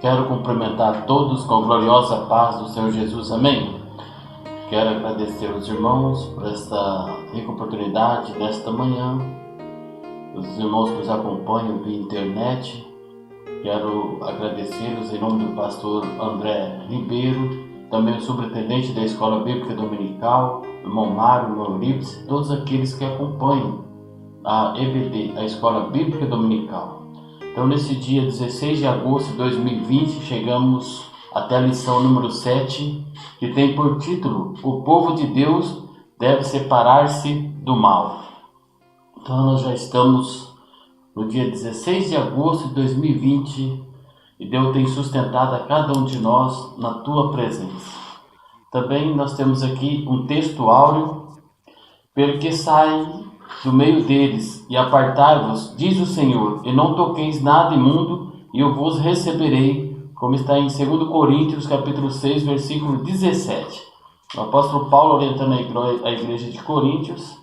Quero cumprimentar todos com a gloriosa paz do Senhor Jesus, amém? Quero agradecer aos irmãos por esta rica oportunidade nesta manhã, os irmãos que nos acompanham via internet. Quero agradecê-los em nome do pastor André Ribeiro, também o superintendente da Escola Bíblica Dominical, o irmão Mário, o irmão Euripides, todos aqueles que acompanham a EBD, a Escola Bíblica Dominical. Então, nesse dia 16 de agosto de 2020, chegamos até a lição número 7, que tem por título: O povo de Deus deve separar-se do mal. Então, nós já estamos no dia 16 de agosto de 2020 e Deus tem sustentado a cada um de nós na tua presença. Também nós temos aqui um texto áureo: pelo que sai do meio deles e apartai-vos, diz o Senhor, e não toqueis nada imundo, e eu vos receberei, como está em 2 Coríntios capítulo 6, versículo 17. O apóstolo Paulo orientando a igreja de Coríntios.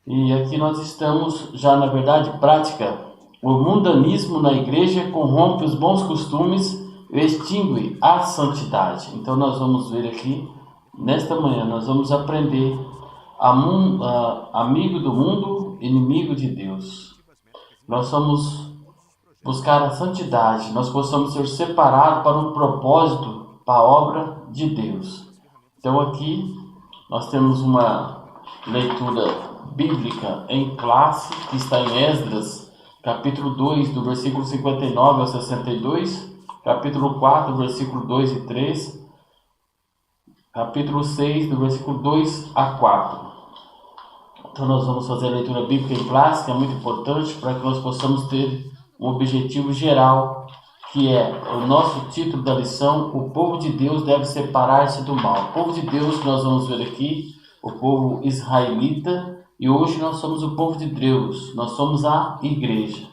E aqui nós estamos já na verdade prática. O mundanismo na igreja corrompe os bons costumes e extingue a santidade. Então nós vamos ver aqui, nesta manhã, nós vamos aprender amigo do mundo, inimigo de Deus. Nós vamos buscar a santidade, nós possamos ser separados para um propósito, para a obra de Deus. Então aqui nós temos uma leitura bíblica em classe, que está em Esdras, capítulo 2, do versículo 59 ao 62, capítulo 4, versículo 2 e 3, capítulo 6, do versículo 2 a 4. Então nós vamos fazer a leitura bíblica em classe, que é muito importante para que nós possamos ter um objetivo geral, que é o nosso título da lição: o povo de Deus deve separar-se do mal. O povo de Deus que nós vamos ver aqui, o povo israelita, e hoje nós somos o povo de Deus, nós somos a igreja.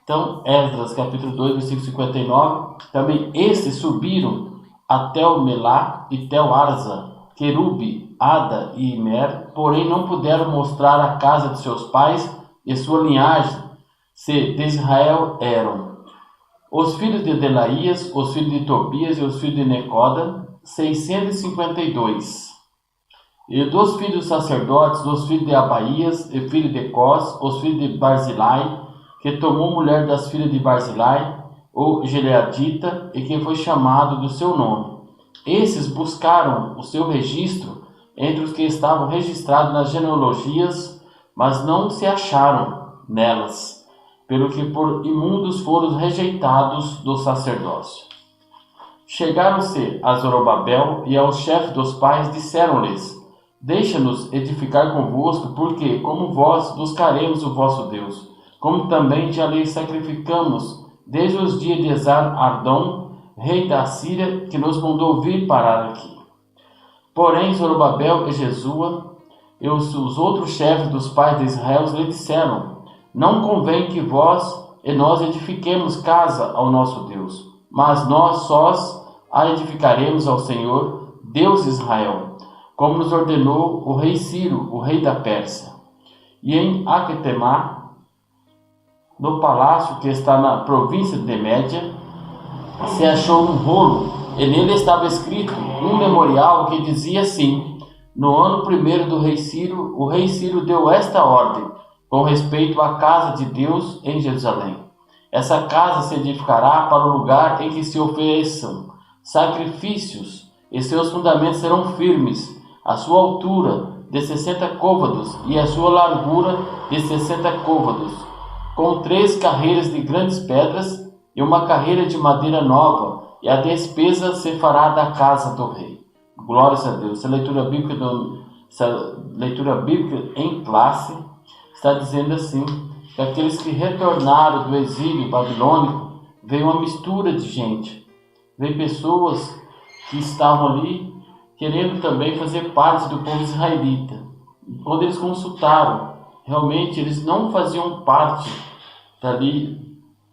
Então, Esdras capítulo 2, versículo 59, também estes subiram a Tel-Melá e Tel-Arza, Querube, Ada e Imer, porém não puderam mostrar a casa de seus pais e sua linhagem, se de Israel eram os filhos de Delaías, os filhos de Tobias e os filhos de Necoda, 652. E dos filhos dos sacerdotes, dos filhos de Abaías e filhos de Cós, os filhos de Barzilai, que tomou mulher das filhas de Barzilai, o Gileadita, e que foi chamado do seu nome. Esses buscaram o seu registro entre os que estavam registrados nas genealogias, mas não se acharam nelas, pelo que por imundos foram rejeitados do sacerdócio. Chegaram-se a Zorobabel e aos chefes dos pais, disseram-lhes: Deixa-nos edificar convosco, porque, como vós, buscaremos o vosso Deus, como também já lhe sacrificamos desde os dias de Esar-Ardom, rei da Síria, que nos mandou vir parar aqui. Porém, Zorobabel e Jesua e os outros chefes dos pais de Israel lhe disseram: Não convém que vós e nós edifiquemos casa ao nosso Deus, mas nós sós a edificaremos ao Senhor, Deus de Israel, como nos ordenou o rei Ciro, o rei da Pérsia. E em Aquetemá, no palácio que está na província de Média, se achou um rolo, e nele estava escrito um memorial que dizia assim: No ano primeiro do rei Ciro, o rei Ciro deu esta ordem com respeito à casa de Deus em Jerusalém. Essa casa se edificará para o lugar em que se ofereçam sacrifícios, e seus fundamentos serão firmes, a sua altura de 60 côvados e a sua largura de 60 côvados, com 3 carreiras de grandes pedras e uma carreira de madeira nova, e a despesa se fará da casa do rei. Glórias a Deus. Essa leitura bíblica em classe está dizendo assim, que aqueles que retornaram do exílio babilônico, veio uma mistura de gente, veio pessoas que estavam ali querendo também fazer parte do povo israelita. Quando eles consultaram, realmente eles não faziam parte dali,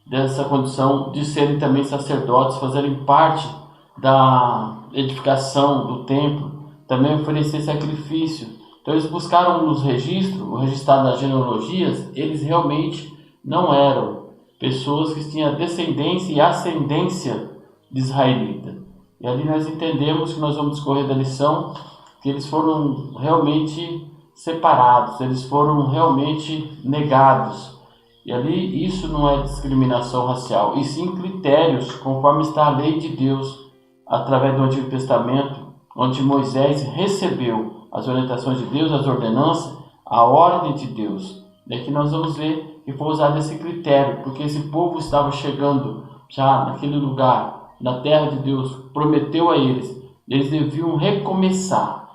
dessa condição de serem também sacerdotes, fazerem parte da edificação do templo, também oferecer sacrifício. Então eles buscaram nos registros, o registrado nas genealogias, eles realmente não eram pessoas que tinham descendência e ascendência de israelita. E ali nós entendemos que nós vamos discorrer da lição, que eles foram realmente separados, eles foram realmente negados. E ali isso não é discriminação racial, e sim critérios, conforme está a lei de Deus, através do Antigo Testamento, onde Moisés recebeu as orientações de Deus, as ordenanças, a ordem de Deus. É que nós vamos ver que foi usado esse critério, porque esse povo estava chegando já naquele lugar, na terra de Deus, prometeu a eles deviam recomeçar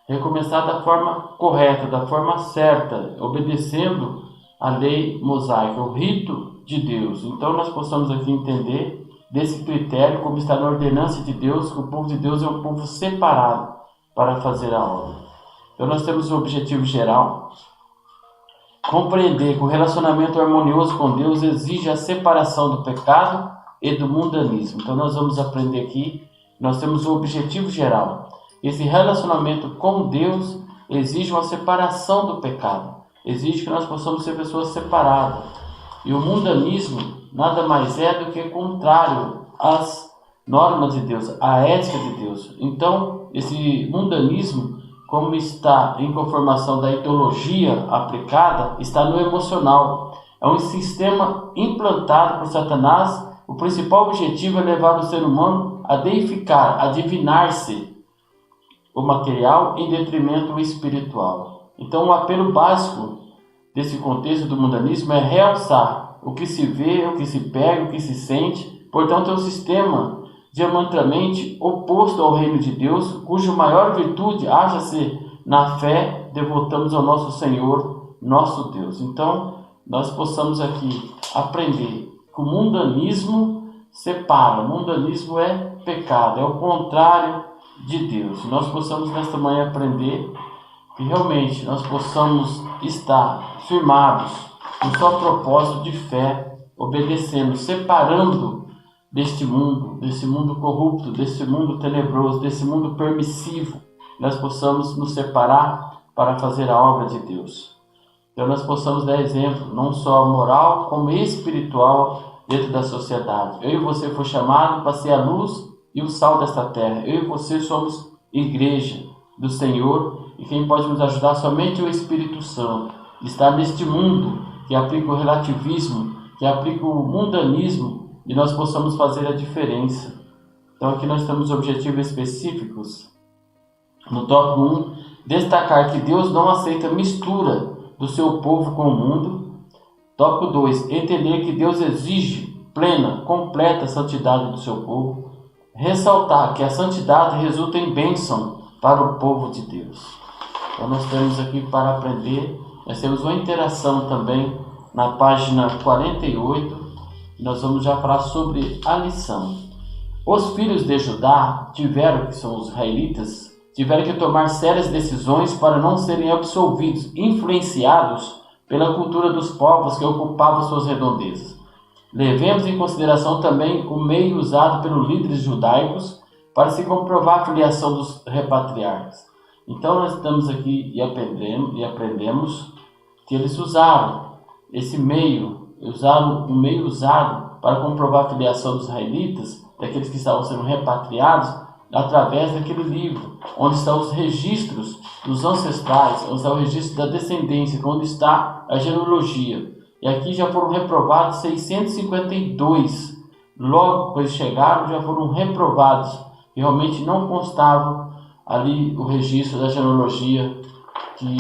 da forma correta, da forma certa, obedecendo a lei mosaica, o rito de Deus. Então nós possamos aqui entender desse critério, como está na ordenança de Deus, que o povo de Deus é um povo separado para fazer a obra. Então nós temos o objetivo geral, compreender que o relacionamento harmonioso com Deus exige a separação do pecado e do mundanismo. Então nós vamos aprender aqui, nós temos o objetivo geral. Esse relacionamento com Deus exige uma separação do pecado, exige que nós possamos ser pessoas separadas. E o mundanismo nada mais é do que contrário às normas de Deus, à ética de Deus. Então, esse mundanismo, como está em conformação da ideologia aplicada, está no emocional. É um sistema implantado por Satanás. O principal objetivo é levar o ser humano a deificar, a divinar-se o material em detrimento do espiritual. Então, o apelo básico desse contexto do mundanismo é realçar o que se vê, o que se pega, o que se sente. Portanto, é um sistema diametralmente oposto ao reino de Deus, cuja maior virtude acha-se na fé devotamos ao nosso Senhor, nosso Deus. Então, nós possamos aqui aprender que o mundanismo separa, o mundanismo é pecado, é o contrário de Deus. Nós possamos nesta manhã aprender que realmente nós possamos estar firmados no só propósito de fé, obedecendo, separando desse mundo corrupto, desse mundo tenebroso, desse mundo permissivo. Nós possamos nos separar para fazer a obra de Deus. Então nós possamos dar exemplo, não só moral, como espiritual dentro da sociedade. Eu e você foi chamado para ser a luz e o sal desta terra. Eu e você somos igreja do Senhor, e quem pode nos ajudar somente o Espírito Santo. Está neste mundo que aplica o relativismo, que aplica o mundanismo, e nós possamos fazer a diferença. Então aqui nós temos objetivos específicos. No tópico 1, destacar que Deus não aceita mistura do seu povo com o mundo. Tópico 2, entender que Deus exige plena, completa santidade do seu povo. Ressaltar que a santidade resulta em bênção para o povo de Deus. Então nós temos aqui para aprender, nós temos uma interação também na página 48, nós vamos já falar sobre a lição. Os filhos de Judá tiveram, que são os israelitas, tiveram que tomar sérias decisões para não serem absolvidos, influenciados pela cultura dos povos que ocupavam suas redondezas. Levemos em consideração também o meio usado pelos líderes judaicos para se comprovar a filiação dos repatriarcas. Então nós estamos aqui e aprendemos que eles usaram esse meio, usaram o meio usado para comprovar a filiação dos israelitas, daqueles que estavam sendo repatriados, através daquele livro, onde estão os registros dos ancestrais, onde está o registro da descendência, onde está a genealogia. E aqui já foram reprovados 652. Logo que eles chegaram, já foram reprovados. E realmente não constava ali o registro da genealogia que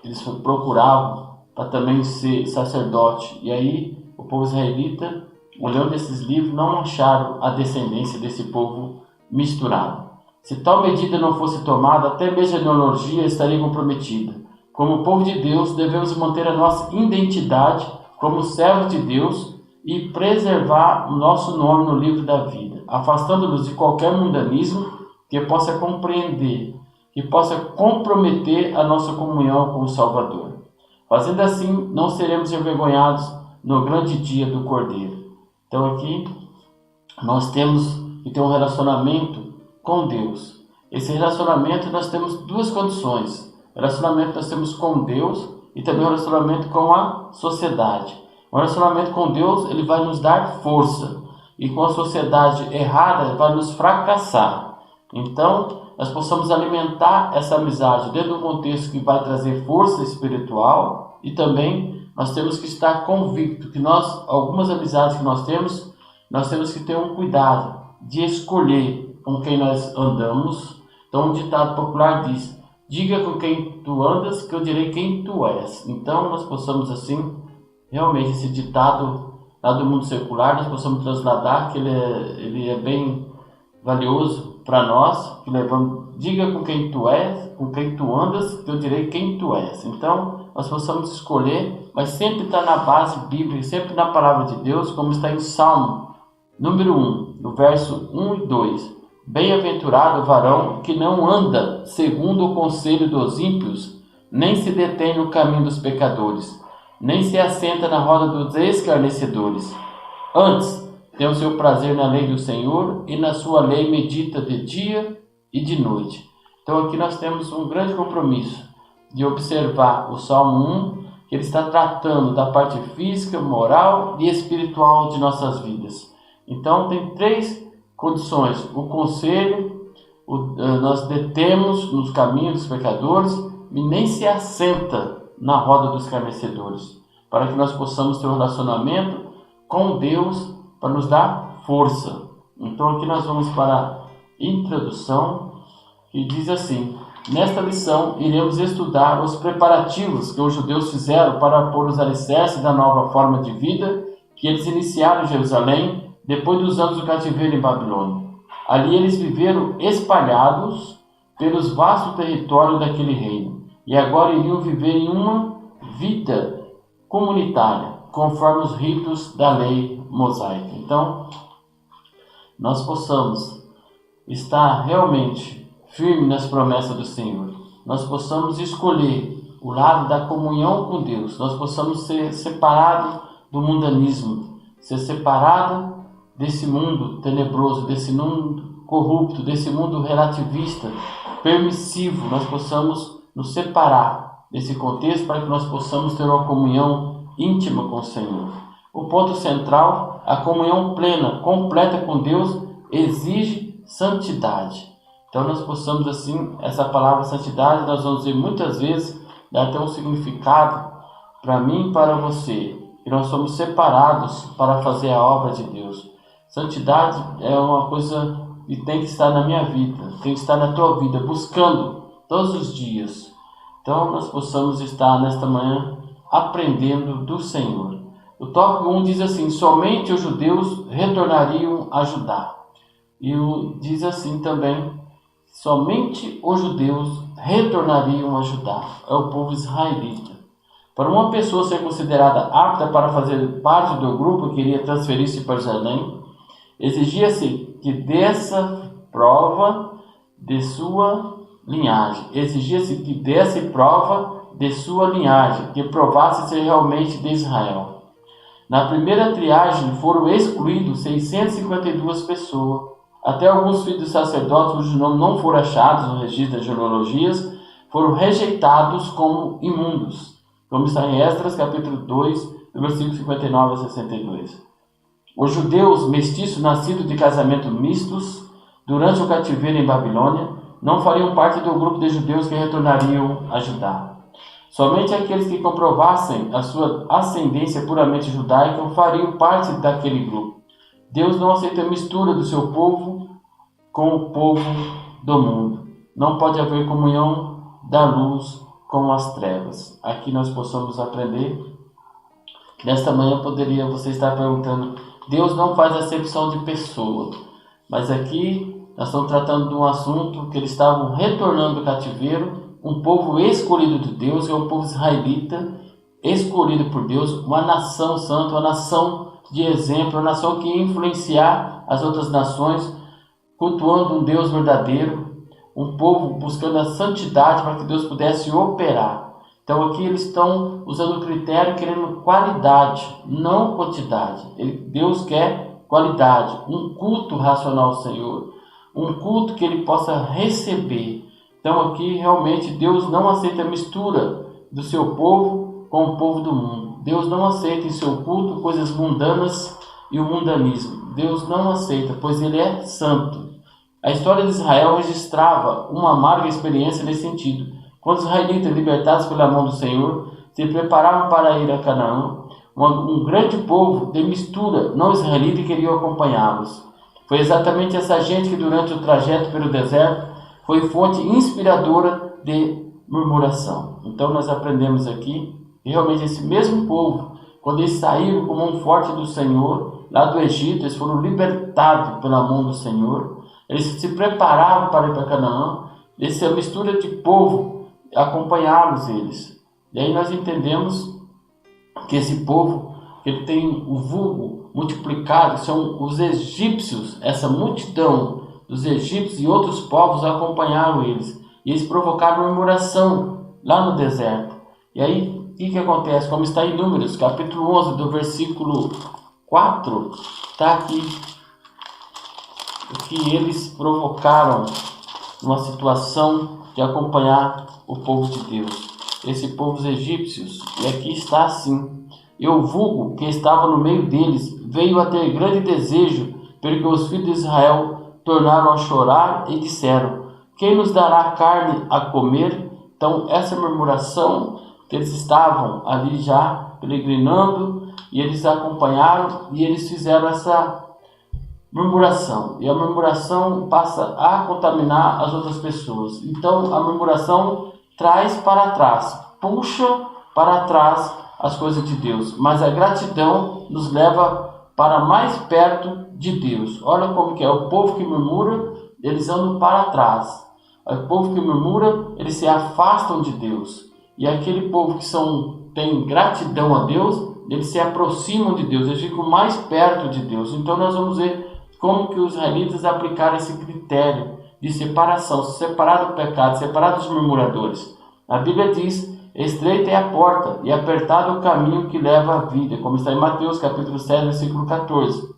eles procuravam para também ser sacerdote. E aí o povo israelita, olhando esses livros, não acharam a descendência desse povo misturado. Se tal medida não fosse tomada, até mesmo a genealogia estaria comprometida. Como povo de Deus, devemos manter a nossa identidade como servos de Deus e preservar o nosso nome no livro da vida, afastando-nos de qualquer mundanismo que possa compreender, que possa comprometer a nossa comunhão com o Salvador. Fazendo assim, não seremos envergonhados no grande dia do Cordeiro. Então aqui nós temos que ter um relacionamento com Deus. Esse relacionamento nós temos duas condições. Relacionamento nós temos com Deus e também um relacionamento com a sociedade. O relacionamento com Deus, ele vai nos dar força. e com a sociedade errada vai nos fracassar. Então, nós possamos alimentar essa amizade dentro de um contexto que vai trazer força espiritual, e também nós temos que estar convictos que algumas amizades que nós temos que ter um cuidado de escolher com quem nós andamos. Então, um ditado popular diz: diga com quem tu andas, que eu direi quem tu és. Então, nós possamos assim, realmente esse ditado lá do mundo secular, nós possamos trasladar, que ele é bem valioso para nós, que levamos: diga com quem tu és, com quem tu andas, que eu direi quem tu és. Então, nós possamos escolher, mas sempre estar na base bíblica, sempre na palavra de Deus, como está em Salmo número 1, no verso 1 e 2. Bem-aventurado o varão que não anda segundo o conselho dos ímpios, nem se detém no caminho dos pecadores, nem se assenta na roda dos escarnecedores. Antes, tem o seu prazer na lei do Senhor, e na sua lei medita de dia e de noite. Então aqui nós temos um grande compromisso de observar o Salmo 1, que ele está tratando da parte física, moral e espiritual de nossas vidas. Então tem 3 condições: o conselho, nós detemos nos caminhos dos pecadores, e nem se assenta na roda dos escarnecedores, para que nós possamos ter um relacionamento com Deus para nos dar força. Então aqui nós vamos para a introdução, que diz assim: nesta lição iremos estudar os preparativos que os judeus fizeram para pôr os alicerces da nova forma de vida que eles iniciaram em Jerusalém depois dos anos do cativeiro em Babilônia. Ali eles viveram espalhados pelos vastos territórios daquele reino, e agora iriam viver em uma vida comunitária, conforme os ritos da lei mosaica. Então, nós possamos estar realmente firme nas promessas do Senhor, nós possamos escolher o lado da comunhão com Deus, nós possamos ser separados do mundanismo, ser separados desse mundo tenebroso, desse mundo corrupto, desse mundo relativista, permissivo. Nós possamos nos separar desse contexto para que nós possamos ter uma comunhão íntima com o Senhor. O ponto central: a comunhão plena, completa com Deus, exige santidade. Então nós possamos assim, essa palavra santidade, nós vamos ver muitas vezes, dá até um significado para mim e para você, que nós somos separados para fazer a obra de Deus. Santidade é uma coisa que tem que estar na minha vida, tem que estar na tua vida, buscando todos os dias. Então nós possamos estar nesta manhã aprendendo do Senhor. O tópico 1 diz assim: somente os judeus retornariam a Judá. E diz assim também: somente os judeus retornariam a Judá. É o povo israelita. Para uma pessoa ser considerada apta para fazer parte do grupo que iria transferir-se para Jerusalém, exigia-se que desse prova de sua linhagem. Que provasse ser realmente de Israel. Na primeira triagem foram excluídos 652 pessoas. Até alguns filhos dos sacerdotes, cujos nomes não foram achados no registro das genealogias, foram rejeitados como imundos, como está em Esdras, capítulo 2, versículos 59 a 62. Os judeus mestiços nascidos de casamento mistos durante o cativeiro em Babilônia não fariam parte do grupo de judeus que retornariam a Judá. Somente aqueles que comprovassem a sua ascendência puramente judaica fariam parte daquele grupo. Deus não aceita a mistura do seu povo com o povo do mundo. Não pode haver comunhão da luz com as trevas. Aqui nós possamos aprender. Nesta manhã poderia você estar perguntando: Deus não faz acepção de pessoa. Mas aqui nós estamos tratando de um assunto que eles estavam retornando do cativeiro, um povo escolhido de Deus, que é o povo israelita, escolhido por Deus, uma nação santa, uma nação de exemplo, uma nação que ia influenciar as outras nações, cultuando um Deus verdadeiro, um povo buscando a santidade para que Deus pudesse operar. Então aqui eles estão usando o critério querendo qualidade, não quantidade. Deus quer qualidade, um culto racional ao Senhor, um culto que ele possa receber. Então aqui realmente Deus não aceita a mistura do seu povo com o povo do mundo. Deus não aceita em seu culto coisas mundanas, e o mundanismo. Deus não aceita, pois Ele é santo. A história de Israel registrava uma amarga experiência nesse sentido. Quando os israelitas, libertados pela mão do Senhor, se preparavam para ir a Canaã, um grande povo de mistura não israelita queria acompanhá-los. Foi exatamente essa gente que durante o trajeto pelo deserto foi fonte inspiradora de murmuração. Então nós aprendemos aqui que realmente esse mesmo povo, quando eles saíram como um forte do Senhor, lá do Egito, eles foram libertados pela mão do Senhor, eles se preparavam para ir para Canaã, essa mistura de povo acompanhá-los eles. E aí nós entendemos que esse povo, ele tem o vulgo multiplicado, são os egípcios, essa multidão dos egípcios e outros povos acompanharam eles. E eles provocaram murmuração lá no deserto. E aí, o que acontece? Como está em Números, capítulo 11, do versículo 4, está aqui o que eles provocaram uma situação de acompanhar o povo de Deus. Esse povo dos egípcios, e aqui está assim: e o vulgo que estava no meio deles veio a ter grande desejo, porque os filhos de Israel tornaram a chorar e disseram: quem nos dará carne a comer? Então essa murmuração, que eles estavam ali já peregrinando, e eles acompanharam, e eles fizeram essa murmuração, e a murmuração passa a contaminar as outras pessoas. Então a murmuração traz para trás, puxa para trás as coisas de Deus, mas a gratidão nos leva para mais perto de Deus. Olha como que é: o povo que murmura, eles andam para trás. O povo que murmura, eles se afastam de Deus. E aquele povo que tem gratidão a Deus, eles se aproximam de Deus, eles ficam mais perto de Deus. Então nós vamos ver como que os israelitas aplicaram esse critério de separação, separar do pecado, separar dos murmuradores. A Bíblia diz: estreita é a porta e apertado o caminho que leva à vida, como está em Mateus capítulo 7, versículo 14.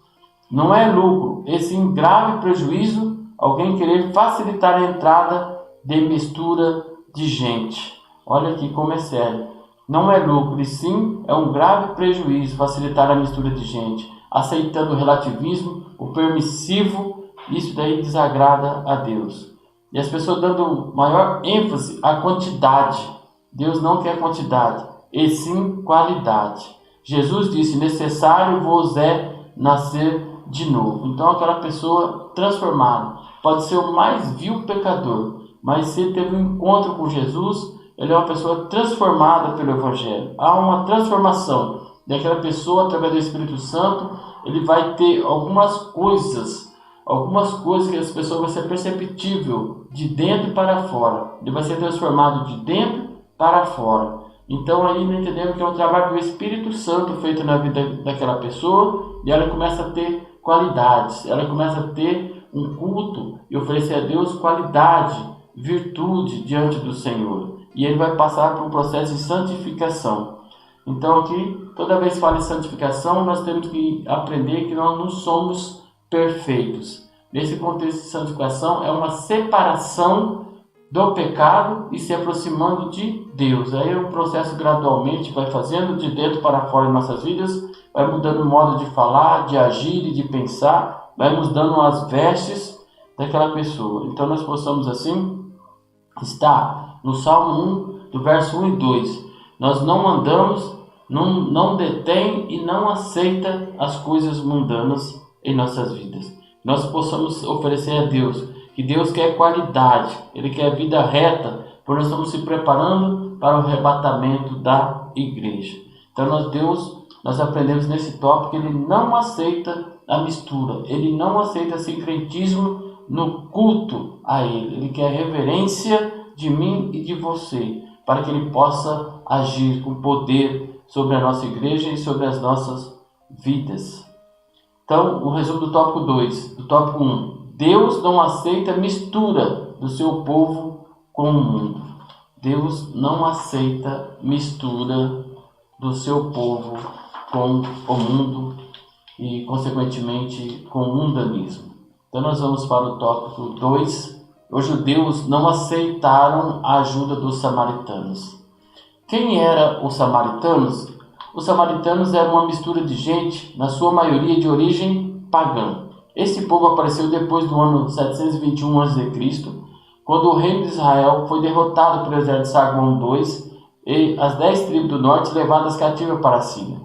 Não é lucro, e sim grave prejuízo, alguém querer facilitar a entrada de mistura de gente. Olha aqui como é sério. Não é lucro, e sim é um grave prejuízo facilitar a mistura de gente, aceitando o relativismo, o permissivo. Isso daí desagrada a Deus. E as pessoas dando maior ênfase à quantidade. Deus não quer quantidade, e sim qualidade. Jesus disse: necessário vos é nascer de novo. Então aquela pessoa transformada pode ser o mais vil pecador, mas se ele teve um encontro com Jesus, ele é uma pessoa transformada pelo Evangelho. Há uma transformação daquela pessoa através do Espírito Santo. Ele vai ter algumas coisas que essa pessoa vai ser perceptível de dentro para fora. Ele vai ser transformado de dentro para fora. Então aí nós entendemos que é um trabalho do Espírito Santo feito na vida daquela pessoa, e ela começa a ter qualidades, ela começa a ter um culto e oferecer a Deus qualidade, virtude diante do Senhor. E ele vai passar por um processo de santificação. Então aqui, toda vez que fala em santificação, nós temos que aprender que nós não somos perfeitos. Nesse contexto de santificação, é uma separação do pecado e se aproximando de Deus. Aí é um processo gradualmente, vai fazendo de dentro para fora em nossas vidas, vai mudando o modo de falar, de agir e de pensar, vai mudando as vestes daquela pessoa. Então nós possamos assim estar no Salmo 1, do verso 1 e 2. Nós não andamos, não detém e não aceita as coisas mundanas em nossas vidas. Nós possamos oferecer a Deus, que Deus quer qualidade, Ele quer vida reta, porque nós estamos se preparando para o arrebatamento da igreja. Então nós aprendemos nesse tópico que Ele não aceita a mistura, Ele não aceita sincretismo no culto a Ele. Ele quer reverência de mim e de você, para que Ele possa agir com poder sobre a nossa igreja e sobre as nossas vidas. Então, o resumo do tópico 2, do tópico 1. Deus não aceita mistura do seu povo com o mundo. Deus não aceita mistura do seu povo com o mundo e, consequentemente, com o mundanismo. Então, nós vamos para o tópico 2. Os judeus não aceitaram a ajuda dos samaritanos. Quem eram os samaritanos? Os samaritanos eram uma mistura de gente, na sua maioria de origem pagã. Esse povo apareceu depois do ano 721 a.C., quando o reino de Israel foi derrotado pelo exército de Sargão II e as 10 tribos do norte levadas cativas para a Síria.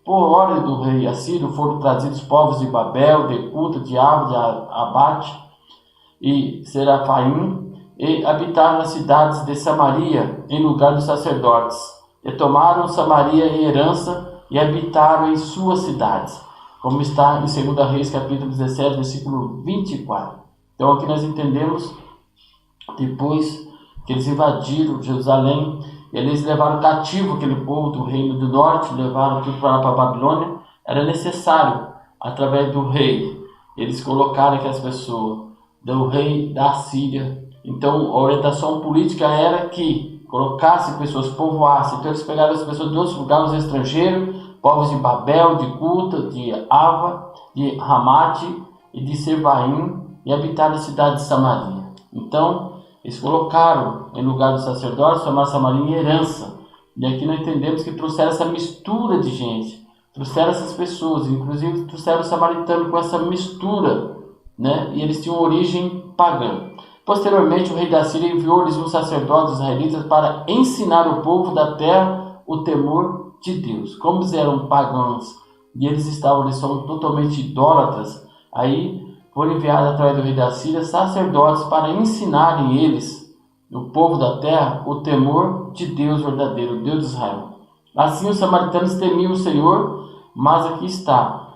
Por ordem do rei assírio foram trazidos povos de Babel, de Cuta, de Ava, de Abate e Serafaim, e habitaram as cidades de Samaria em lugar dos sacerdotes, e tomaram Samaria em herança e habitaram em suas cidades, como está em 2 Reis capítulo 17, versículo 24. Então aqui nós entendemos, depois que eles invadiram Jerusalém, eles levaram cativo aquele povo do reino do norte, levaram tudo para a Babilônia. Era necessário, através do rei, eles colocaram aquelas pessoas, do rei da Síria. Então a orientação política era que colocasse pessoas, povoasse. Então eles pegaram as pessoas de outros lugares, os estrangeiros, povos de Babel, de Cuta, de Ava, de Ramate e de Sevaim, e habitaram a cidade de Samaria. Então eles colocaram em lugar dos sacerdotes, chamaram Samaria em herança. E aqui nós entendemos que trouxeram essa mistura de gente, trouxeram essas pessoas, inclusive trouxeram o samaritano com essa mistura, né? E eles tinham origem pagã. Posteriormente, o rei da Síria enviou-lhes um sacerdote israelitas para ensinar o povo da terra o temor de Deus. Como eles eram pagãos e eles são totalmente idólatras, aí foram enviados através do rei da Síria sacerdotes para ensinarem eles, o povo da terra, o temor de Deus verdadeiro, Deus de Israel. Assim os samaritanos temiam o Senhor, mas aqui está,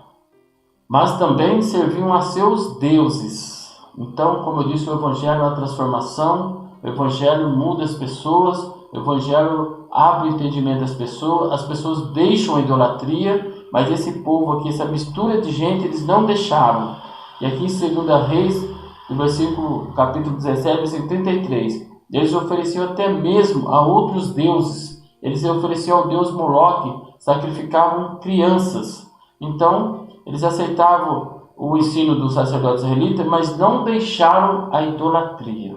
mas também serviam a seus deuses. Então, como eu disse, o Evangelho é uma transformação, o Evangelho muda as pessoas, o Evangelho abre o entendimento das pessoas, as pessoas deixam a idolatria, mas esse povo aqui, essa mistura de gente, eles não deixaram. E aqui em 2 Reis, no capítulo 17, versículo 33, eles ofereciam até mesmo a outros deuses. Eles ofereciam ao deus Moloque, sacrificavam crianças. Então, eles aceitavam o ensino do sacerdote israelita, mas não deixaram a idolatria.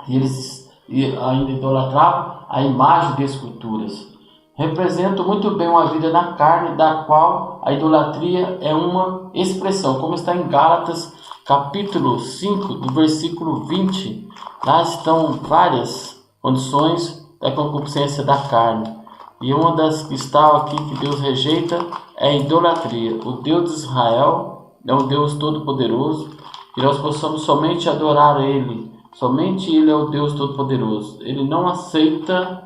E eles ainda idolatravam a imagem de esculturas. Representam muito bem uma vida na carne, da qual a idolatria é uma expressão, como está em Gálatas, capítulo 5, do versículo 20. Lá estão várias condições da concupiscência da carne. E uma das que está aqui que Deus rejeita é a idolatria. O Deus de Israel é um Deus todo-poderoso, que nós possamos somente adorar Ele. Somente Ele é o Deus todo-poderoso. Ele não aceita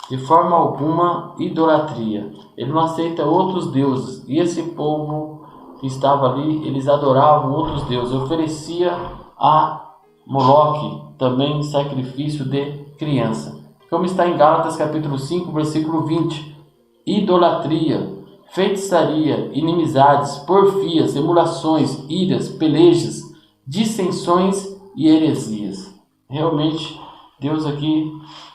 de forma alguma idolatria. Ele não aceita outros deuses. E esse povo que estava ali, eles adoravam outros deuses. Oferecia a Moloque também sacrifício de criança. Como está em Gálatas capítulo 5, versículo 20. Idolatria, feitiçaria, inimizades, porfias, emulações, iras, pelejas, dissensões e heresias. Realmente, Deus aqui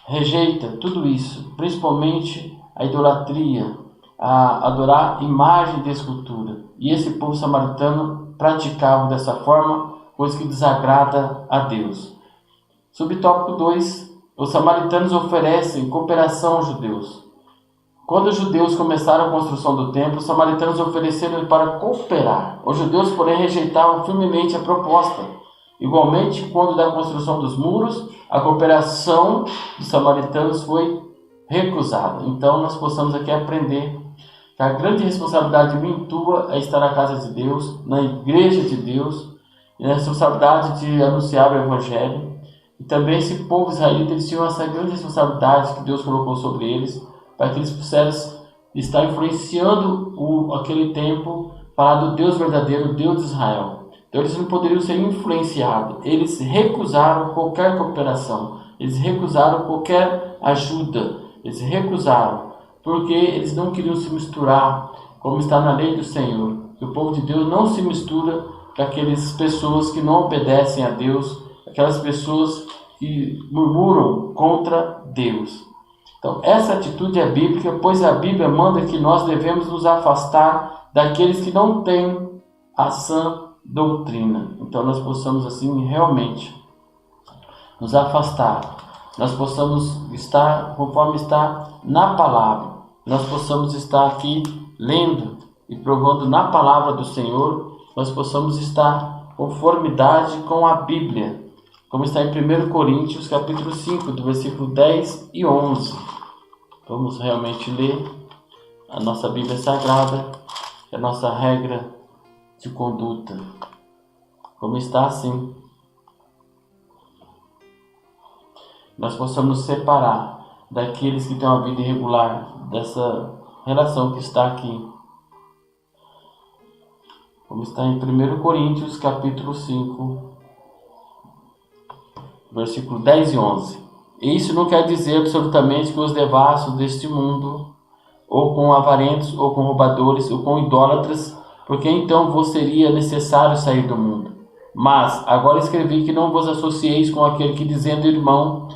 rejeita tudo isso, principalmente a idolatria, a adorar imagem de escultura. E esse povo samaritano praticava dessa forma, coisa que desagrada a Deus. Subtópico 2. Os samaritanos oferecem cooperação aos judeus. Quando os judeus começaram a construção do templo, os samaritanos ofereceram para cooperar. Os judeus, porém, rejeitavam firmemente a proposta. Igualmente, quando da construção dos muros, a cooperação dos samaritanos foi recusada. Então, nós possamos aqui aprender que a grande responsabilidade minha e tua é estar na casa de Deus, na igreja de Deus, e a responsabilidade de anunciar o Evangelho. E também esse povo israelita, eles tinham essa grande responsabilidade que Deus colocou sobre eles, para que eles pudessem estar influenciando aquele tempo para o Deus verdadeiro, o Deus de Israel. Então eles não poderiam ser influenciados. Eles recusaram qualquer cooperação. Eles recusaram qualquer ajuda. Eles recusaram, porque eles não queriam se misturar, como está na lei do Senhor. Que o povo de Deus não se mistura com aquelas pessoas que não obedecem a Deus, aquelas pessoas que murmuram contra Deus. Então, essa atitude é bíblica, pois a Bíblia manda que nós devemos nos afastar daqueles que não têm a sã doutrina. Então, nós possamos, assim, realmente nos afastar. Nós possamos estar conforme está na palavra. nós possamos estar aqui lendo e provando na palavra do Senhor, nós possamos estar em conformidade com a Bíblia, como está em 1 Coríntios, capítulo 5, do versículo 10 e 11. Vamos realmente ler a nossa Bíblia Sagrada, que é a nossa regra de conduta, como está assim. Nós possamos nos separar daqueles que têm uma vida irregular, dessa relação que está aqui. Como está em 1 Coríntios, capítulo 5, versículo 10 e 11. Isso não quer dizer absolutamente que os devassos deste mundo, ou com avarentos, ou com roubadores, ou com idólatras, porque então vos seria necessário sair do mundo. Mas agora escrevi que não vos associeis com aquele que, dizendo irmão,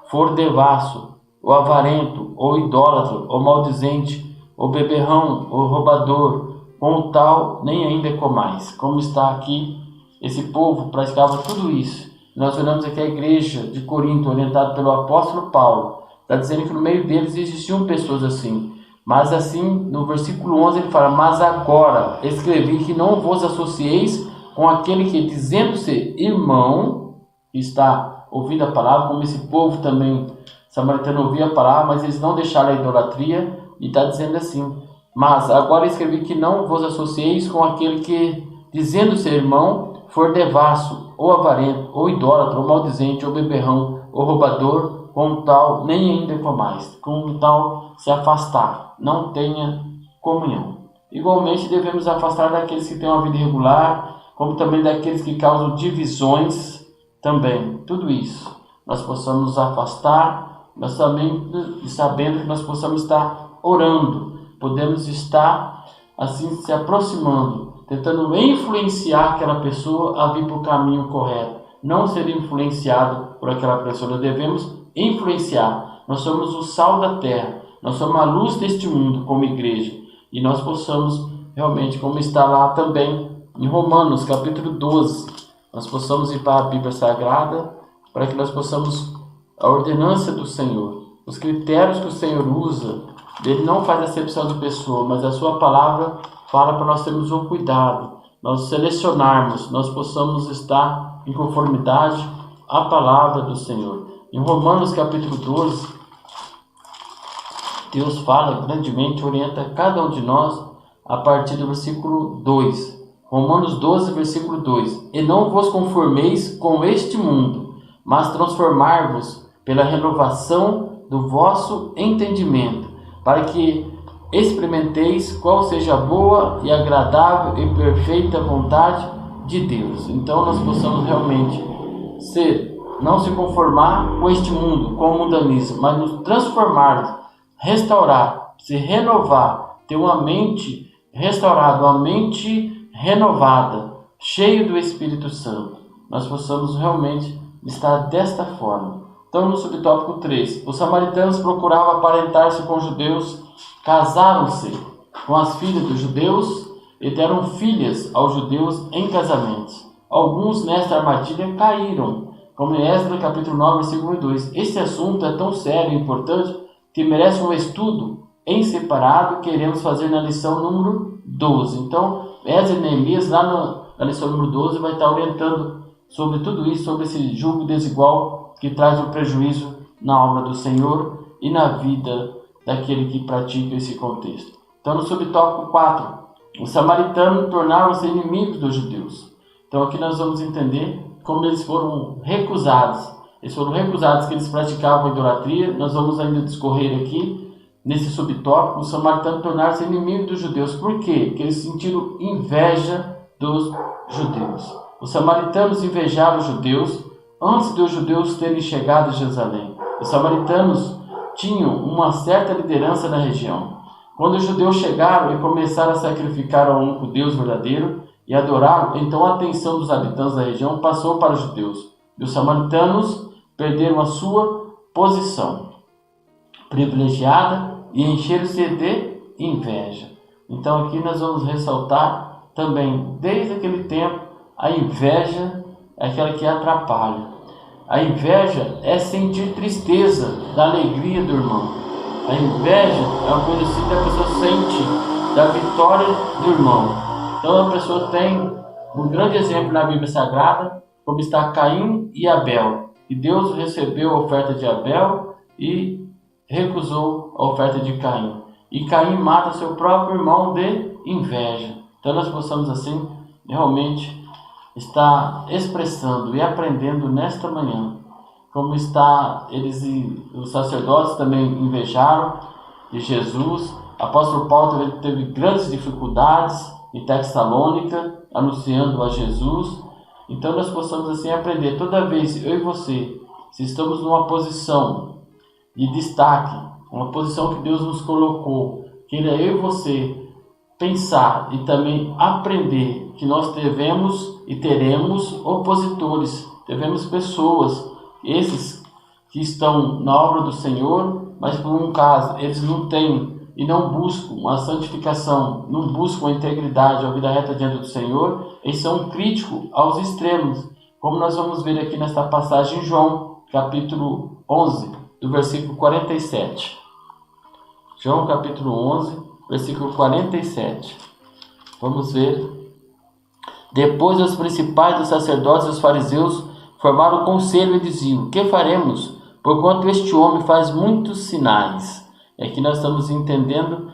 for devasso, ou avarento, ou idólatra, ou maldizente, ou beberrão, ou roubador, com o tal nem ainda comais. Como está aqui, esse povo praticava tudo isso. Nós olhamos aqui a igreja de Corinto, orientada pelo apóstolo Paulo, está dizendo que no meio deles existiam pessoas assim. Mas assim, no versículo 11 ele fala, mas agora escrevi que não vos associeis com aquele que, dizendo ser irmão, está ouvindo a palavra, como esse povo também samaritano ouvia a palavra, mas eles não deixaram a idolatria, e está dizendo assim, mas agora escrevi que não vos associeis com aquele que, dizendo ser irmão, for devasso, ou avarento, ou idólatra, ou maldizente, ou beberrão, ou roubador, com tal nem ainda comais, com tal se afastar, não tenha comunhão. Igualmente devemos afastar daqueles que têm uma vida irregular, como também daqueles que causam divisões também. Tudo isso nós possamos nos afastar, nós também sabendo que nós possamos estar orando, podemos estar assim se aproximando, tentando influenciar aquela pessoa a vir para o caminho correto, não ser influenciado por aquela pessoa. Nós devemos influenciar, nós somos o sal da terra, nós somos a luz deste mundo como igreja, e nós possamos realmente, como está lá também em Romanos capítulo 12, nós possamos ir para a Bíblia Sagrada, para que nós possamos, a ordenança do Senhor, os critérios que o Senhor usa, ele não faz acepção de pessoa, mas a sua palavra fala para nós termos um cuidado, nós selecionarmos, nós possamos estar em conformidade à palavra do Senhor. Em Romanos capítulo 12, Deus fala grandemente, orienta cada um de nós a partir do versículo 2. Romanos 12, versículo 2. E não vos conformeis com este mundo, mas transformar-vos pela renovação do vosso entendimento, para que experimenteis qual seja a boa e agradável e perfeita vontade de Deus. Então nós possamos realmente não se conformar com este mundo, com o mundanismo, mas nos transformar, restaurar, se renovar, ter uma mente restaurada, uma mente renovada, cheio do Espírito Santo. Nós possamos realmente estar desta forma. Então, no subtópico 3, os samaritanos procuravam aparentar-se com os judeus, casaram-se com as filhas dos judeus e deram filhas aos judeus em casamentos. Alguns nesta armadilha caíram, como em Esdras capítulo 9, versículo 2. Este assunto é tão sério e importante que merece um estudo em separado, queremos fazer na lição número 12. Então, Esdras e Neemias, lá na lição número 12, vai estar orientando sobre tudo isso, sobre esse julgo desigual que traz um prejuízo na obra do Senhor e na vida daquele que pratica esse contexto. Então, no subtópico 4, os samaritanos tornaram-se inimigos dos judeus. Então, aqui nós vamos entender como eles foram recusados. Eles foram recusados que eles praticavam a idolatria. Nós vamos ainda discorrer aqui, nesse subtópico, os samaritanos tornaram-se inimigos dos judeus. Por quê? Porque eles sentiram inveja dos judeus. Os samaritanos invejaram os judeus antes dos judeus terem chegado a Jerusalém. Os samaritanos tinham uma certa liderança na região. Quando os judeus chegaram e começaram a sacrificar ao único Deus verdadeiro e adoraram, então a atenção dos habitantes da região passou para os judeus. E os samaritanos perderam a sua posição privilegiada e encheram-se de inveja. Então aqui nós vamos ressaltar também, desde aquele tempo, a inveja é aquela que atrapalha. A inveja é sentir tristeza da alegria do irmão. A inveja é uma coisa assim que a pessoa sente da vitória do irmão. Então a pessoa tem um grande exemplo na Bíblia Sagrada, como está Caim e Abel. E Deus recebeu a oferta de Abel e recusou a oferta de Caim. E Caim mata seu próprio irmão de inveja. Então nós possamos assim realmente estar expressando e aprendendo nesta manhã como está eles e os sacerdotes também invejaram de Jesus. Apóstolo Paulo também teve grandes dificuldades em Tessalônica anunciando a Jesus. Então nós possamos assim aprender toda vez, eu e você, se estamos numa posição de destaque, uma posição que Deus nos colocou, queira eu e você pensar e também aprender que nós devemos e teremos opositores, devemos pessoas, esses que estão na obra do Senhor, mas por um caso eles não têm e não buscam a santificação, não buscam a integridade, a vida reta diante do Senhor, eles são críticos aos extremos, como nós vamos ver aqui nesta passagem em João, capítulo 11, do versículo 47. João, capítulo 11, versículo 47. Vamos ver. Depois os principais dos sacerdotes e os fariseus formaram um conselho e diziam: que faremos? Porquanto este homem faz muitos sinais. E aqui nós estamos entendendo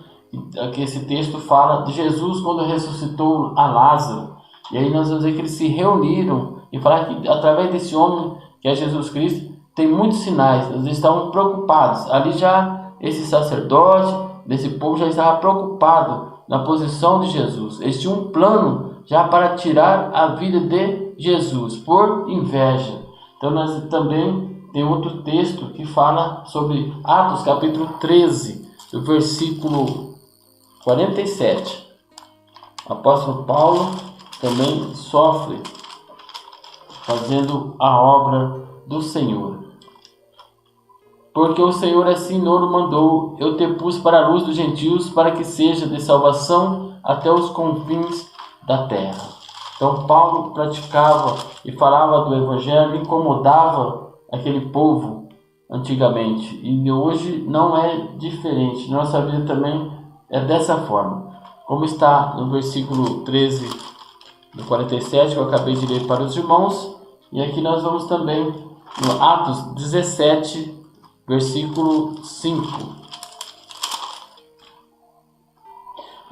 que esse texto fala de Jesus quando ressuscitou a Lázaro. E aí nós vamos ver que eles se reuniram e falaram que através desse homem, que é Jesus Cristo, tem muitos sinais. Eles estavam preocupados. Ali já esse sacerdote, desse povo já estava preocupado na posição de Jesus. Eles tinham um plano já para tirar a vida de Jesus por inveja. Então nós também tem outro texto que fala sobre Atos capítulo 13, do versículo 47. O apóstolo Paulo também sofre fazendo a obra do Senhor. Porque o Senhor assim nos mandou, eu te pus para a luz dos gentios, para que seja de salvação até os confins da terra. Então Paulo praticava e falava do Evangelho, incomodava aquele povo antigamente. E hoje não é diferente. Nossa vida também é dessa forma. Como está no versículo 13 do 47, que eu acabei de ler para os irmãos. E aqui nós vamos também no Atos 17, versículo 5.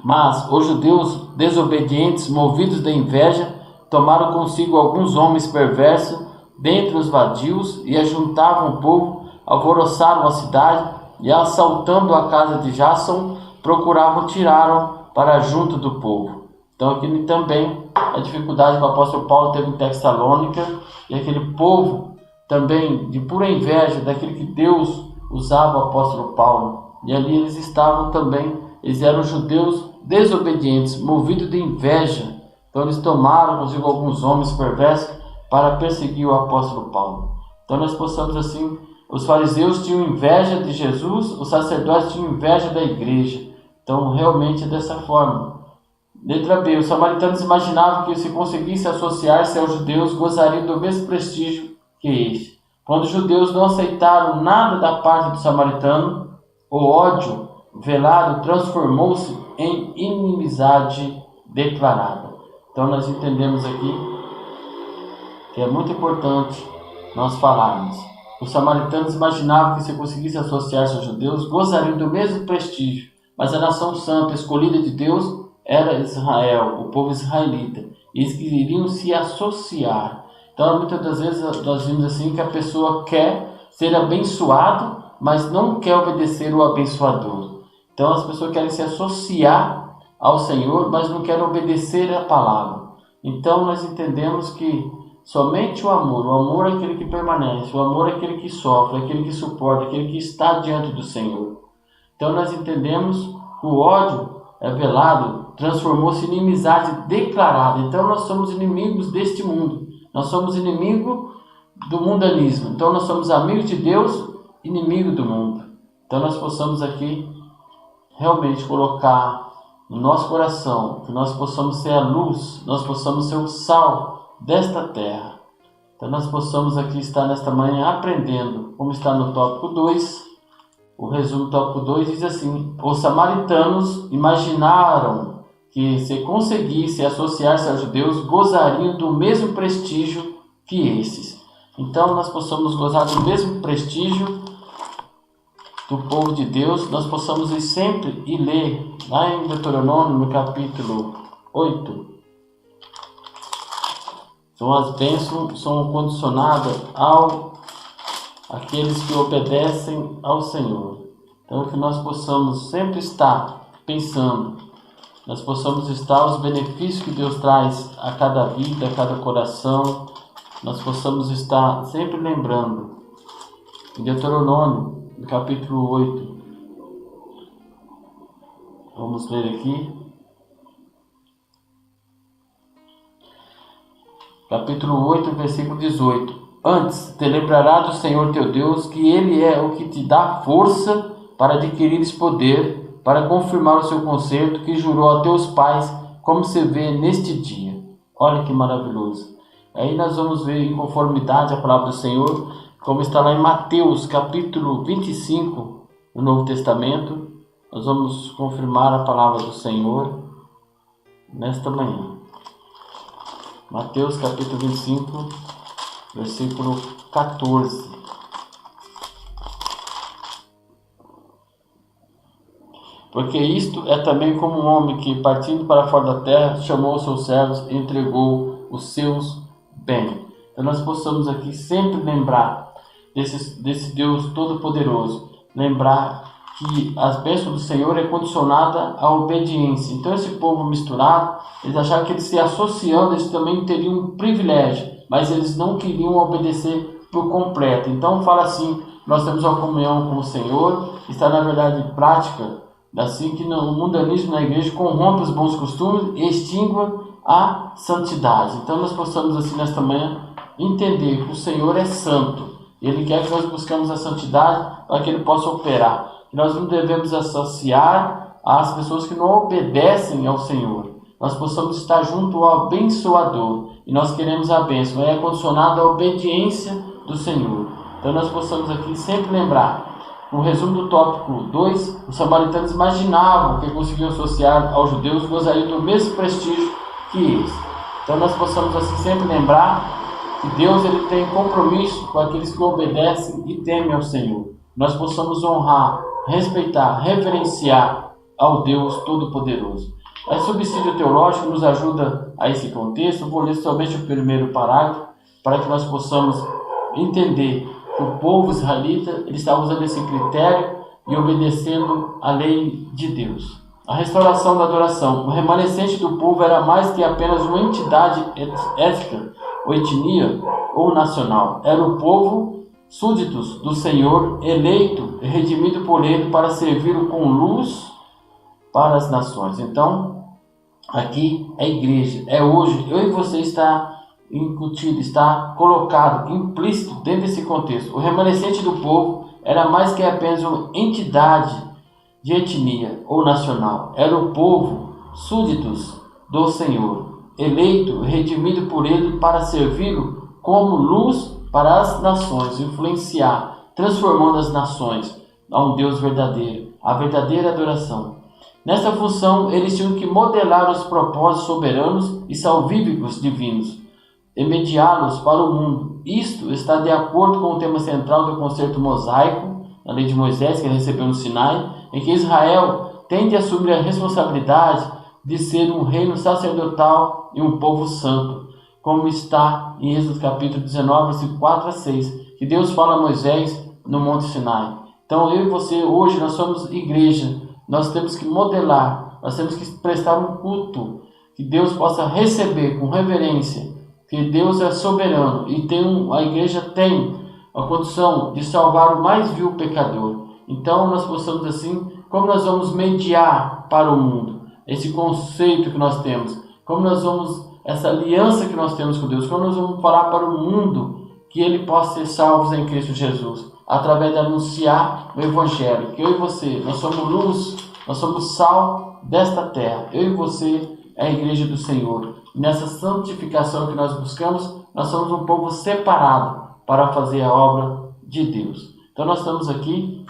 Mas os judeus desobedientes, movidos da inveja, tomaram consigo alguns homens perversos dentre os vadios e ajuntavam o povo, alvoroçaram a cidade e, assaltando a casa de Jasson, procuravam tirá-lo para junto do povo. Então aqui também a dificuldade que o apóstolo Paulo teve em Tessalônica, e aquele povo também de pura inveja daquele que Deus usava o apóstolo Paulo. E ali eles estavam também, eles eram judeus desobedientes, movidos de inveja. Então eles tomaram consigo alguns homens perversos para perseguir o apóstolo Paulo. Então nós possamos assim, os fariseus tinham inveja de Jesus, os sacerdotes tinham inveja da igreja. Então realmente é dessa forma. Letra B, os samaritanos imaginavam que se conseguisse associar-se aos judeus, gozariam do mesmo prestígio que este. Quando os judeus não aceitaram nada da parte do samaritano, o ódio velado transformou-se em inimizade declarada. Então nós entendemos aqui que é muito importante nós falarmos. Os samaritanos imaginavam que se conseguisse associar-se aos judeus, gozariam do mesmo prestígio, mas a nação santa escolhida de Deus era Israel, o povo israelita. Eles queriam se associar. Então muitas das vezes nós vimos assim que a pessoa quer ser abençoado, mas não quer obedecer o abençoador. Então as pessoas querem se associar ao Senhor, mas não querem obedecer a palavra. Então nós entendemos que somente o amor é aquele que permanece, o amor é aquele que sofre, aquele que suporta, aquele que está diante do Senhor. Então nós entendemos que o ódio é velado, transformou-se em inimizade declarada. Então nós somos inimigos deste mundo, nós somos inimigos do mundanismo. Então nós somos amigos de Deus, inimigo do mundo. Então nós possamos aqui realmente colocar no nosso coração, que nós possamos ser a luz, nós possamos ser o sal desta terra. Então nós possamos aqui estar nesta manhã aprendendo, como está no tópico 2, O resumo tópico 2 diz assim: os samaritanos imaginaram que, se conseguisse associar-se aos judeus, gozariam do mesmo prestígio que esses. Então, nós possamos gozar do mesmo prestígio do povo de Deus, nós possamos ir sempre e ler lá em Deuteronômio, no capítulo 8. São as bênçãos, são condicionadas àqueles que obedecem ao Senhor. Então, que nós possamos sempre estar pensando, nós possamos estar os benefícios que Deus traz a cada vida, a cada coração, nós possamos estar sempre lembrando. Em Deuteronômio, no capítulo 8, vamos ler aqui. Capítulo 8, versículo 18. Antes, te lembrará do Senhor teu Deus, que Ele é o que te dá força para adquirires poder, para confirmar o seu concerto que jurou a teus pais, como se vê neste dia. Olha que maravilhoso. Aí nós vamos ver em conformidade à palavra do Senhor, como está lá em Mateus, capítulo 25, no Novo Testamento. Nós vamos confirmar a palavra do Senhor nesta manhã. Mateus, capítulo 25, versículo 14. Porque isto é também como um homem que, partindo para fora da terra, chamou os seus servos e entregou os seus bens. Então nós possamos aqui sempre lembrar desse Deus Todo-Poderoso, lembrar que as bênçãos do Senhor é condicionada à obediência. Então esse povo misturado, eles achavam que eles se associando, eles também teriam um privilégio, mas eles não queriam obedecer por completo. Então fala assim, nós temos uma comunhão com o Senhor, está na verdade prática, assim que o mundanismo na igreja corrompe os bons costumes e extingua a santidade. Então nós possamos assim nesta manhã entender que o Senhor é santo. Ele quer que nós buscamos a santidade para que Ele possa operar. Nós não devemos associar às pessoas que não obedecem ao Senhor. Nós possamos estar junto ao abençoador. E nós queremos a bênção. É condicionado à obediência do Senhor. Então nós possamos aqui sempre lembrar. No resumo do tópico 2, os samaritanos imaginavam que conseguiam associar aos judeus e gozariam do mesmo prestígio que eles. Então nós possamos assim sempre lembrar que Deus ele tem compromisso com aqueles que obedecem e temem ao Senhor. Nós possamos honrar, respeitar, reverenciar ao Deus Todo-Poderoso. O subsídio teológico nos ajuda a esse contexto. Eu vou ler somente o primeiro parágrafo para que nós possamos entender que o povo israelita ele estava usando esse critério e obedecendo a lei de Deus. A restauração da adoração. O remanescente do povo era mais que apenas uma entidade étnica, ou etnia, ou nacional. Era o povo, súditos do Senhor, eleito e redimido por Ele para servir com luz para as nações. Então, aqui é a igreja, é hoje, eu e você está incutido, está colocado, implícito dentro desse contexto. O remanescente do povo era mais que apenas uma entidade de etnia ou nacional. Era o povo, súditos do Senhor, eleito, redimido por Ele para servi-lo como luz para as nações, influenciar, transformando as nações a um Deus verdadeiro, a verdadeira adoração. Nessa função, eles tinham que modelar os propósitos soberanos e salvíficos divinos, e mediá-los para o mundo. Isto está de acordo com o tema central do concerto mosaico, a lei de Moisés, que ele recebeu no Sinai, em que Israel tem de assumir a responsabilidade de ser um reino sacerdotal e um povo santo, como está em Êxodo capítulo 19, versículo 4 a 6, que Deus fala a Moisés no Monte Sinai. Então eu e você, hoje, nós somos igreja, nós temos que modelar, nós temos que prestar um culto, que Deus possa receber com reverência, que Deus é soberano e a igreja tem a condição de salvar o mais vil pecador. Então nós possamos assim, como nós vamos mediar para o mundo, esse conceito que nós temos, como nós vamos, essa aliança que nós temos com Deus, como nós vamos falar para o mundo que ele possa ser salvo em Cristo Jesus, através de anunciar o Evangelho, que eu e você, nós somos luz, nós somos sal desta terra, eu e você é a igreja do Senhor. E nessa santificação que nós buscamos, nós somos um povo separado para fazer a obra de Deus. Então nós estamos aqui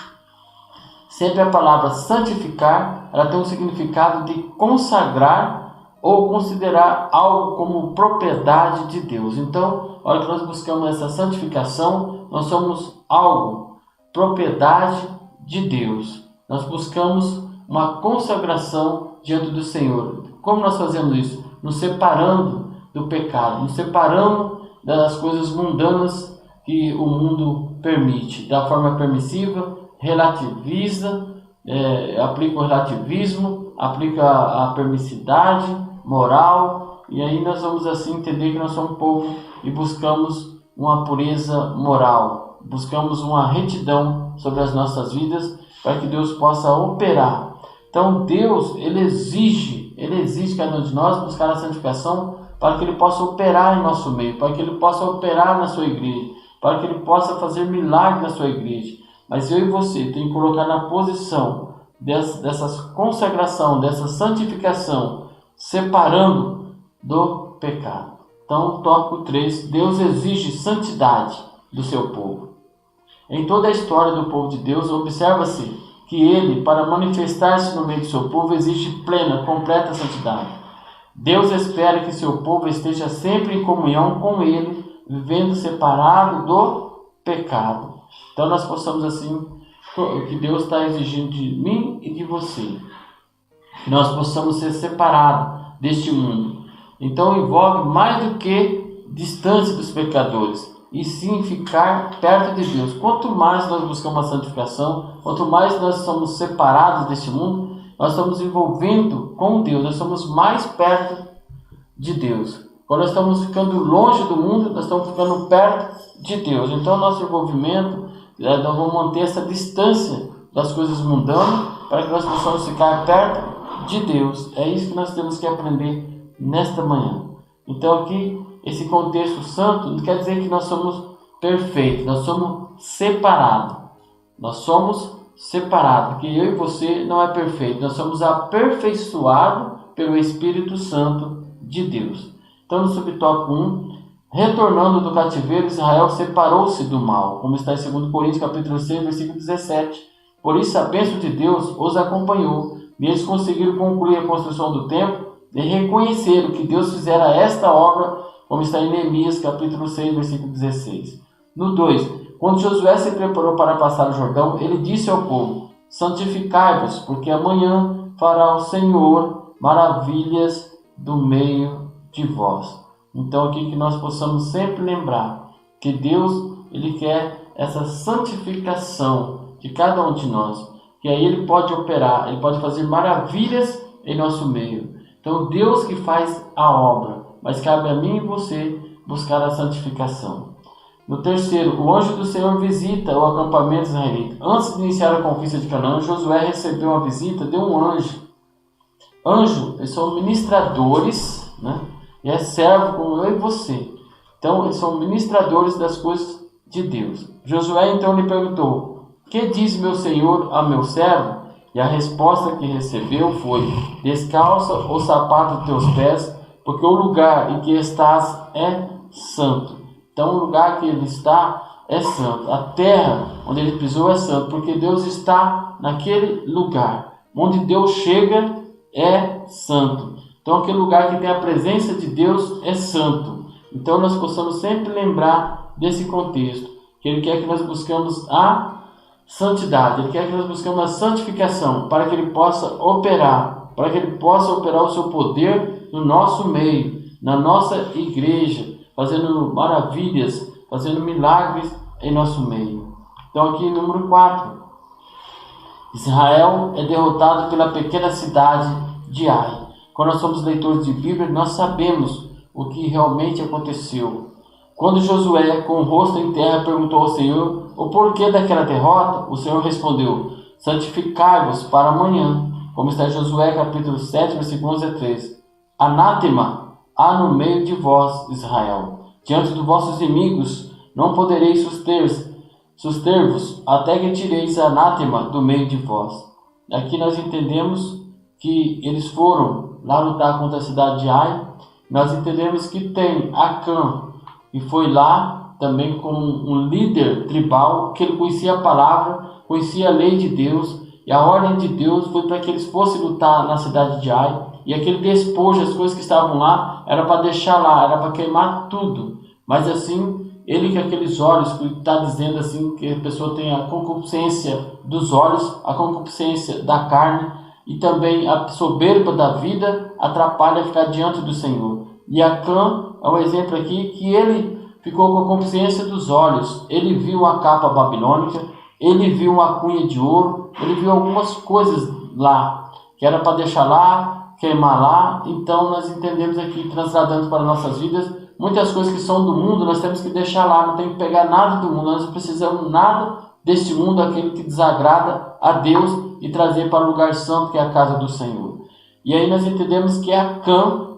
Sempre a palavra santificar, ela tem um significado de consagrar ou considerar algo como propriedade de Deus. Então, a hora que nós buscamos essa santificação, nós somos algo, propriedade de Deus. Nós buscamos uma consagração diante do Senhor. Como nós fazemos isso? Nos separando do pecado, nos separando das coisas mundanas que o mundo permite, da forma permissiva, relativiza, aplica o relativismo, aplica a permissividade moral, e aí nós vamos assim entender que nós somos um povo e buscamos uma pureza moral, buscamos uma retidão sobre as nossas vidas para que Deus possa operar. Então Deus, Ele exige cada um de nós buscar a santificação para que Ele possa operar em nosso meio, para que Ele possa operar na sua igreja, para que Ele possa fazer milagre na sua igreja. Mas eu e você tem que colocar na posição dessa consagração, dessa santificação, separando do pecado. Então, tópico 3, Deus exige santidade do seu povo. Em toda a história do povo de Deus, observa-se que Ele, para manifestar-se no meio do seu povo, exige plena, completa santidade. Deus espera que seu povo esteja sempre em comunhão com Ele, vivendo separado do pecado. Então nós possamos assim, que Deus está exigindo de mim e de você, que nós possamos ser separados deste mundo. Então envolve mais do que distância dos pecadores, e sim ficar perto de Deus. Quanto mais nós buscamos a santificação, quanto mais nós somos separados deste mundo, nós estamos envolvendo com Deus, nós somos mais perto de Deus. Quando nós estamos ficando longe do mundo, nós estamos ficando perto de Deus. Então nosso envolvimento, nós vamos manter essa distância das coisas mundanas para que nós possamos ficar perto de Deus. É isso que nós temos que aprender nesta manhã. Então aqui, esse contexto santo não quer dizer que nós somos perfeitos, nós somos separados. Nós somos separados, porque eu e você não é perfeito, nós somos aperfeiçoados pelo Espírito Santo de Deus. Então no subtópico 1, retornando do cativeiro, Israel separou-se do mal, como está em 2 Coríntios capítulo 6, versículo 17. Por isso a bênção de Deus os acompanhou, e eles conseguiram concluir a construção do templo e reconheceram que Deus fizera esta obra, como está em Neemias capítulo 6, versículo 16. No 2, quando Josué se preparou para passar o Jordão, ele disse ao povo: santificai-vos, porque amanhã fará o Senhor maravilhas do meio de vós. Então aqui que nós possamos sempre lembrar que Deus, Ele quer essa santificação de cada um de nós, que aí Ele pode operar, Ele pode fazer maravilhas em nosso meio. Então Deus que faz a obra, mas cabe a mim e você buscar a santificação. No 3º, o anjo do Senhor visita o acampamento israelita. Antes de iniciar a conquista de Canaã, Josué recebeu uma visita de um anjo. Anjos, eles são ministradores, né? E é servo como eu e você. Então, eles são ministradores das coisas de Deus. Josué então lhe perguntou: que diz meu senhor a meu servo? E a resposta que recebeu foi: descalça o sapato dos teus pés, porque o lugar em que estás é santo. Então o lugar que ele está é santo. A terra onde ele pisou é santo, porque Deus está naquele lugar. Onde Deus chega é santo. Então aquele lugar que tem a presença de Deus é santo. Então nós possamos sempre lembrar desse contexto, que Ele quer que nós buscamos a santidade, Ele quer que nós buscamos a santificação, para que Ele possa operar, o seu poder no nosso meio, na nossa igreja, fazendo maravilhas, fazendo milagres em nosso meio. Então aqui número 4, Israel é derrotado pela pequena cidade de Ai. Quando nós somos leitores de Bíblia, nós sabemos o que realmente aconteceu. Quando Josué, com o rosto em terra, perguntou ao Senhor o porquê daquela derrota, o Senhor respondeu: santificai-vos para amanhã, como está em Josué capítulo 7, versículo 11 a 13. Anátema há no meio de vós, Israel. Diante dos vossos inimigos não podereis suster-vos, até que tireis anátema do meio de vós. Aqui nós entendemos que eles foram lá lutar contra a cidade de Ai. Nós entendemos que tem Acã, que foi lá também como um líder tribal, que ele conhecia a palavra, conhecia a lei de Deus, E a ordem de Deus foi para que eles fossem lutar na cidade de Ai. E aquele despojo, as coisas que estavam lá, era para deixar lá, era para queimar tudo. Mas assim, ele com aqueles olhos, que está dizendo assim, que a pessoa tem a concupiscência dos olhos, a concupiscência da carne, e também a soberba da vida, atrapalha ficar diante do Senhor. E Acã é um exemplo aqui que ele ficou com a concupiscência dos olhos. Ele viu a capa babilônica, ele viu uma cunha de ouro, ele viu algumas coisas lá, que era para deixar lá, queimar lá. Então nós entendemos aqui, transladando para nossas vidas, muitas coisas que são do mundo, nós temos que deixar lá, não tem que pegar nada do mundo, nós não precisamos nada deste mundo, aquele que desagrada a Deus, e trazer para o lugar santo, que é a casa do Senhor. E aí nós entendemos que Acã,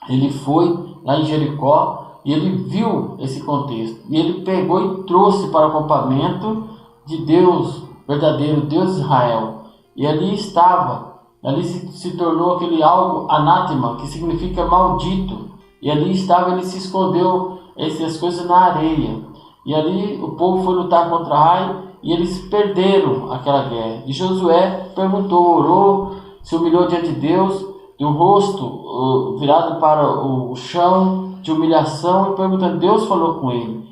ele foi lá em Jericó, e ele viu esse contexto, e ele pegou e trouxe para o acampamento de Deus, verdadeiro Deus de Israel, e ali estava, ali se tornou aquele algo anátema, que significa maldito, e ali estava, ele se escondeu essas coisas na areia, e ali o povo foi lutar contra Ai, e eles perderam aquela guerra. E Josué perguntou, orou, se humilhou diante de Deus, de um rosto virado para o chão, de humilhação, e perguntando, Deus falou com ele,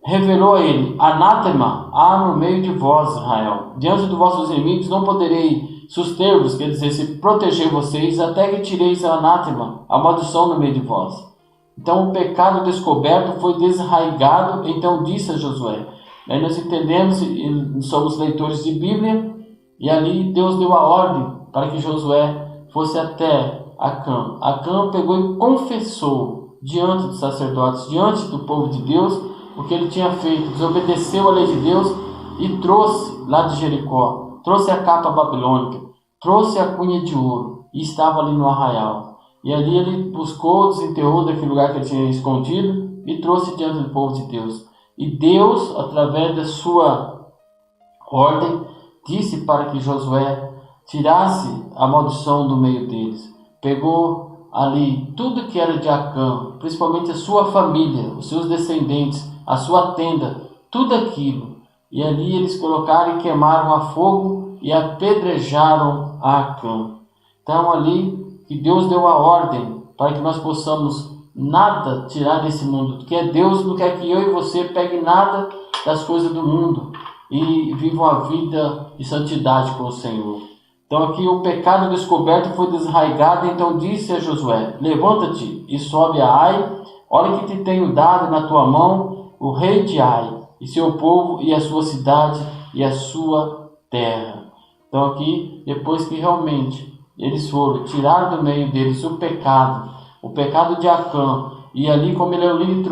revelou a ele, anátema há no meio de vós, Israel, diante dos vossos inimigos não poderei suster-vos, quer dizer, se proteger vocês, até que tireis a anátema, a maldição no meio de vós. Então o pecado descoberto foi desarraigado, então disse a Josué. Aí nós entendemos, somos leitores de Bíblia, e ali Deus deu a ordem para que Josué fosse até Acã. Acã pegou e confessou diante dos sacerdotes, diante do povo de Deus, o que ele tinha feito, desobedeceu a lei de Deus e trouxe lá de Jericó, trouxe a capa babilônica, trouxe a cunha de ouro e estava ali no arraial. E ali ele buscou, desenterrou daquele lugar que ele tinha escondido e trouxe diante do povo de Deus. E Deus, através da sua ordem, disse para que Josué tirasse a maldição do meio deles. Pegou ali tudo que era de Acã, principalmente a sua família, os seus descendentes, a sua tenda, tudo aquilo. E ali eles colocaram e queimaram a fogo e apedrejaram a Acã. Então ali que Deus deu a ordem para que nós possamos nada tirar desse mundo, que é Deus não quer que eu e você pegue nada das coisas do mundo e vivam a vida de santidade com o Senhor. Então aqui o pecado descoberto foi desarraigado, então disse a Josué, levanta-te e sobe a Ai, olha que te tenho dado na tua mão o rei de Ai, e seu povo, e a sua cidade, e a sua terra. Então aqui, depois que realmente eles foram, tiraram do meio deles o pecado de Acã, e ali como ele é o líder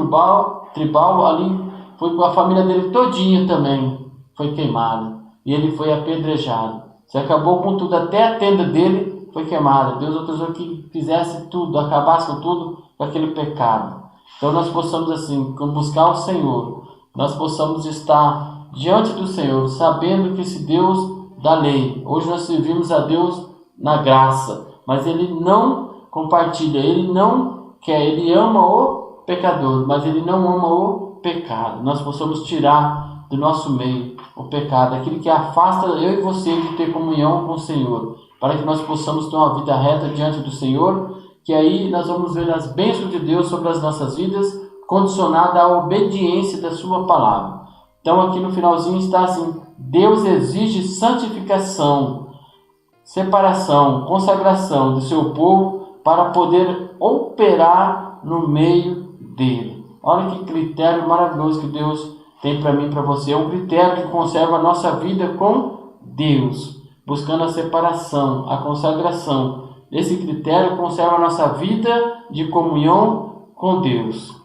tribal, ali foi com a família dele todinha também, foi queimada, e ele foi apedrejado. Se acabou com tudo, até a tenda dele foi queimada. Deus autorizou que fizesse tudo, acabasse com tudo, com aquele pecado. Então nós possamos assim, buscar o Senhor, nós possamos estar diante do Senhor, sabendo que esse Deus da lei, hoje nós servimos a Deus na graça, mas Ele não compartilha, Ele não quer, Ele ama o pecador, mas Ele não ama o pecado. Nós possamos tirar do nosso meio o pecado, aquilo que afasta eu e você de ter comunhão com o Senhor, para que nós possamos ter uma vida reta diante do Senhor, que aí nós vamos ver as bênçãos de Deus sobre as nossas vidas, condicionada à obediência da sua palavra. Então aqui no finalzinho está assim, Deus exige santificação, separação, consagração do seu povo para poder operar no meio dele. Olha que critério maravilhoso que Deus tem para mim e para você. É um critério que conserva a nossa vida com Deus, buscando a separação, a consagração. Esse critério conserva a nossa vida de comunhão com Deus.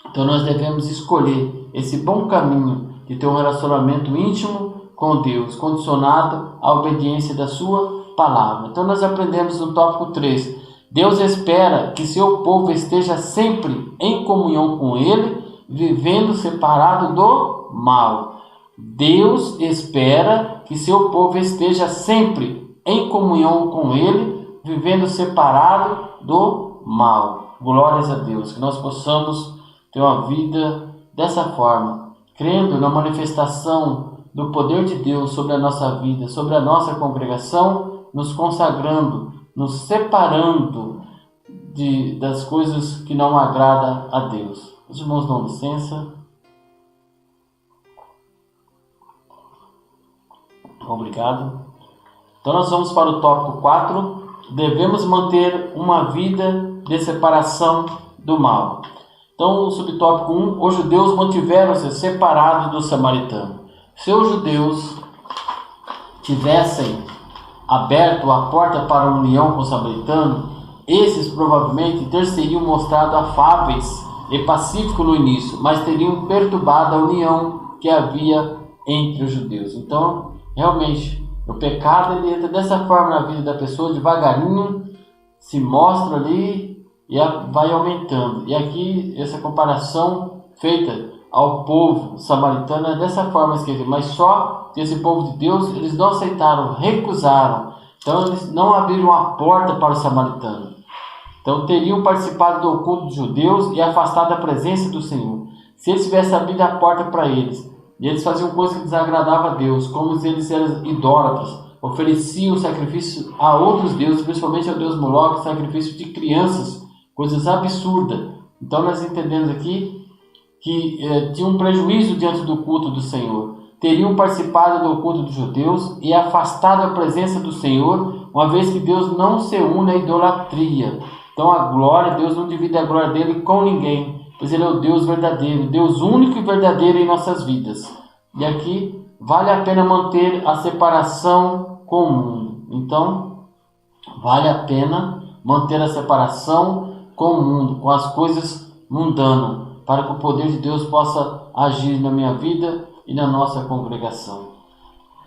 Então nós devemos escolher esse bom caminho de ter um relacionamento íntimo com Deus, condicionado à obediência da sua palavra. Então nós aprendemos no tópico 3. Deus espera que seu povo esteja sempre em comunhão com Ele, vivendo separado do mal. Deus espera que seu povo esteja sempre em comunhão com Ele, vivendo separado do mal. Glórias a Deus, que nós possamos ter uma vida dessa forma, crendo na manifestação do poder de Deus sobre a nossa vida, sobre a nossa congregação, nos consagrando, nos separando das coisas que não agradam a Deus. Os irmãos dão licença. Obrigado. Então nós vamos para o tópico 4. Devemos manter uma vida de separação do mal. Então, o subtópico 1, os judeus mantiveram-se separados do samaritano. Se os judeus tivessem aberto a porta para a união com o samaritano, esses provavelmente teriam mostrado afáveis e pacíficos no início, mas teriam perturbado a união que havia entre os judeus. Então, realmente, o pecado ele entra dessa forma na vida da pessoa, devagarinho, se mostra ali e vai aumentando. E aqui, essa comparação feita ao povo samaritano é dessa forma esquisita. Mas só que esse povo de Deus, eles não aceitaram, recusaram. Então, eles não abriram a porta para o samaritano. Então, teriam participado do culto dos judeus e afastado a presença do Senhor. Se eles tivessem abrido a porta para eles, e eles faziam coisas que desagradavam a Deus, como eles eram idólatras, ofereciam sacrifício a outros deuses, principalmente ao deus Moloque, sacrifício de crianças, coisas absurdas. Então nós entendemos aqui que tinha um prejuízo diante do culto do Senhor. Teriam participado do culto dos judeus e afastado a presença do Senhor, uma vez que Deus não se une à idolatria. Então a glória, Deus não divide a glória dele com ninguém, pois ele é o Deus verdadeiro, Deus único e verdadeiro em nossas vidas. E aqui vale a pena manter a separação com o mundo. Então, vale a pena manter a separação com o mundo, com as coisas mundanas, para que o poder de Deus possa agir na minha vida e na nossa congregação.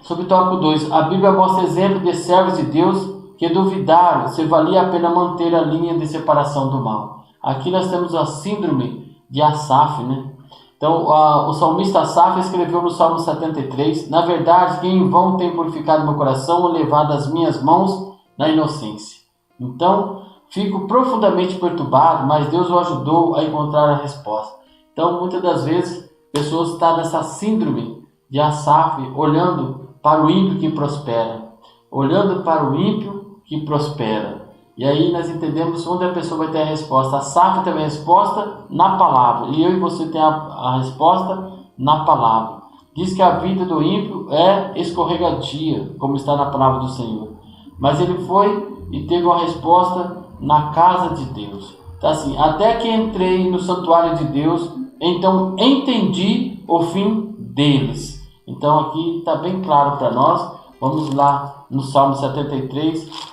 Subtópico 2. A Bíblia mostra exemplo de servos de Deus que duvidaram se valia a pena manter a linha de separação do mal. Aqui nós temos a síndrome de Asaf, né? Então, o salmista Asaf escreveu no Salmo 73, na verdade, que em vão tem purificado meu coração e levado as minhas mãos na inocência. Então, fico profundamente perturbado, mas Deus o ajudou a encontrar a resposta. Então, muitas das vezes, pessoas estão nessa síndrome de Asaf, olhando para o ímpio que prospera, olhando para o ímpio que prospera. E aí nós entendemos onde a pessoa vai ter a resposta. Asaf tem a resposta na palavra. E eu e você tem a resposta na palavra. Diz que a vida do ímpio é escorregadia, como está na palavra do Senhor. Mas ele foi e teve uma resposta na casa de Deus. Então assim, até que entrei no santuário de Deus, então entendi o fim deles. Então aqui está bem claro para nós. Vamos lá no Salmo 73,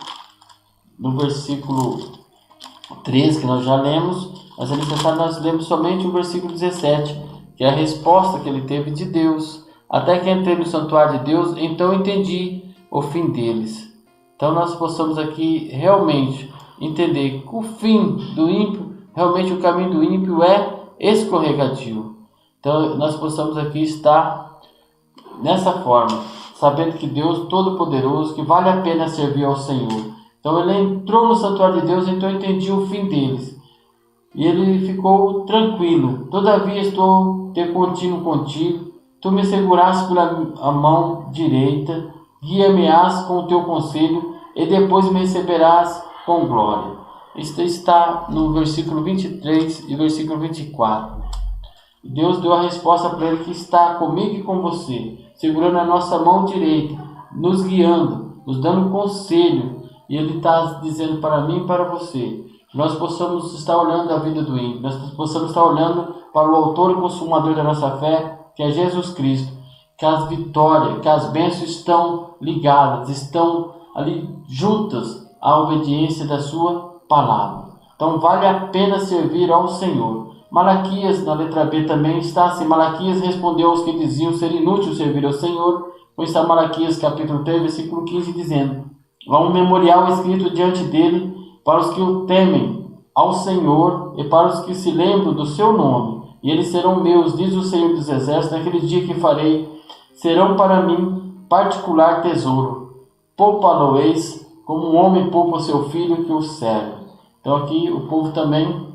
no versículo 13, que nós já lemos, mas é necessário nós lemos somente o versículo 17, que é a resposta que ele teve de Deus. Até que entrei no santuário de Deus, então entendi o fim deles. Então nós possamos aqui realmente entender que o fim do ímpio, realmente o caminho do ímpio é escorregadio. Então nós possamos aqui estar nessa forma, sabendo que Deus Todo-Poderoso, que vale a pena servir ao Senhor. Então ele entrou no santuário de Deus, então entendi o fim deles. E ele ficou tranquilo. Todavia estou de contínuo contigo. Tu me seguraste pela mão direita, guia-me-ás com o teu conselho, e depois me receberás com glória. Isto está no versículo 23 e versículo 24. Deus deu a resposta para ele que está comigo e com você, segurando a nossa mão direita, nos guiando, nos dando conselho. E ele está dizendo para mim e para você, que nós possamos estar olhando a vida do ímpio, nós possamos estar olhando para o autor e consumador da nossa fé, que é Jesus Cristo, que as vitórias, que as bênçãos estão ligadas, estão ali juntas à obediência da sua palavra. Então vale a pena servir ao Senhor. Malaquias, na letra B também está assim, Malaquias respondeu aos que diziam ser inútil servir ao Senhor, pois está Malaquias capítulo 3, versículo 15, dizendo: há um memorial escrito diante dele para os que o temem ao Senhor e para os que se lembram do seu nome. E eles serão meus, diz o Senhor dos Exércitos, naquele dia que farei, serão para mim particular tesouro. Poupa-lo-eis como um homem poupa o seu filho que o serve. Então aqui o povo também,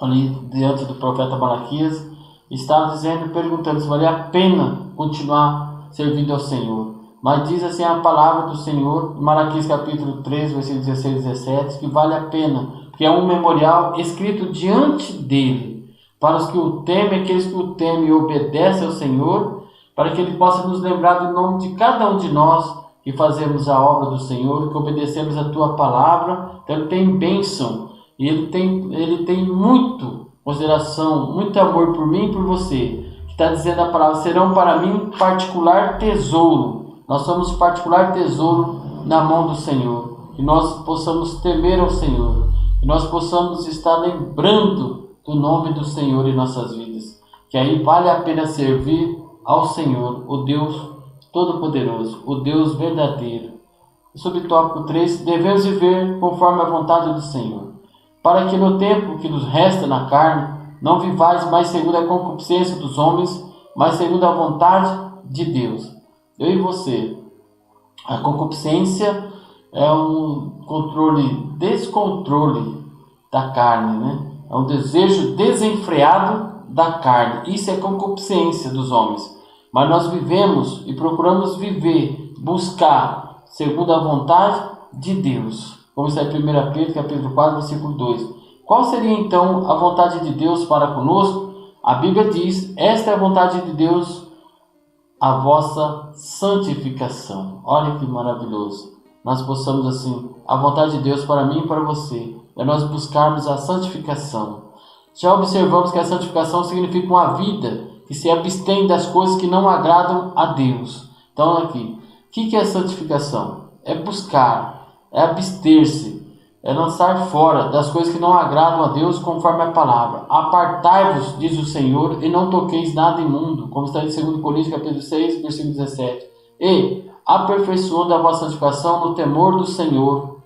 ali diante do profeta Malaquias, estava dizendo, perguntando se valia a pena continuar servindo ao Senhor. Mas diz assim a palavra do Senhor, em Malaquias capítulo 3, versículos 16 e 17, que vale a pena, porque é um memorial escrito diante dele, para os que o temem, aqueles que o temem e obedecem ao Senhor, para que ele possa nos lembrar do nome de cada um de nós que fazemos a obra do Senhor, que obedecemos a tua palavra. Então ele tem bênção, e ele tem muito consideração, muito amor por mim e por você, que está dizendo a palavra: serão para mim particular tesouro. Nós somos particular tesouro na mão do Senhor, que nós possamos temer ao Senhor, que nós possamos estar lembrando do nome do Senhor em nossas vidas, que aí vale a pena servir ao Senhor, o Deus Todo-Poderoso, o Deus verdadeiro. Subtópico 3, devemos viver conforme a vontade do Senhor, para que no tempo que nos resta na carne, não vivais mais segundo a concupiscência dos homens, mas segundo a vontade de Deus. Eu e você, a concupiscência é um descontrole da carne, né? É um desejo desenfreado da carne. Isso é concupiscência dos homens. Mas nós vivemos e procuramos viver, buscar segundo a vontade de Deus. Como está em 1 Pedro capítulo 4, versículo 2. Qual seria então a vontade de Deus para conosco? A Bíblia diz: esta é a vontade de Deus, a vossa santificação. Olha que maravilhoso. Nós possamos assim, a vontade de Deus para mim e para você, é nós buscarmos a santificação. Já observamos que a santificação significa uma vida que se abstém das coisas que não agradam a Deus. Então aqui, o que é a santificação? É buscar, é abster-se, é lançar fora das coisas que não agradam a Deus, conforme a palavra. Apartai-vos, diz o Senhor, e não toqueis nada imundo, como está em 2 Coríntios capítulo 6, versículo 17. E aperfeiçoando a vossa santificação no temor do Senhor.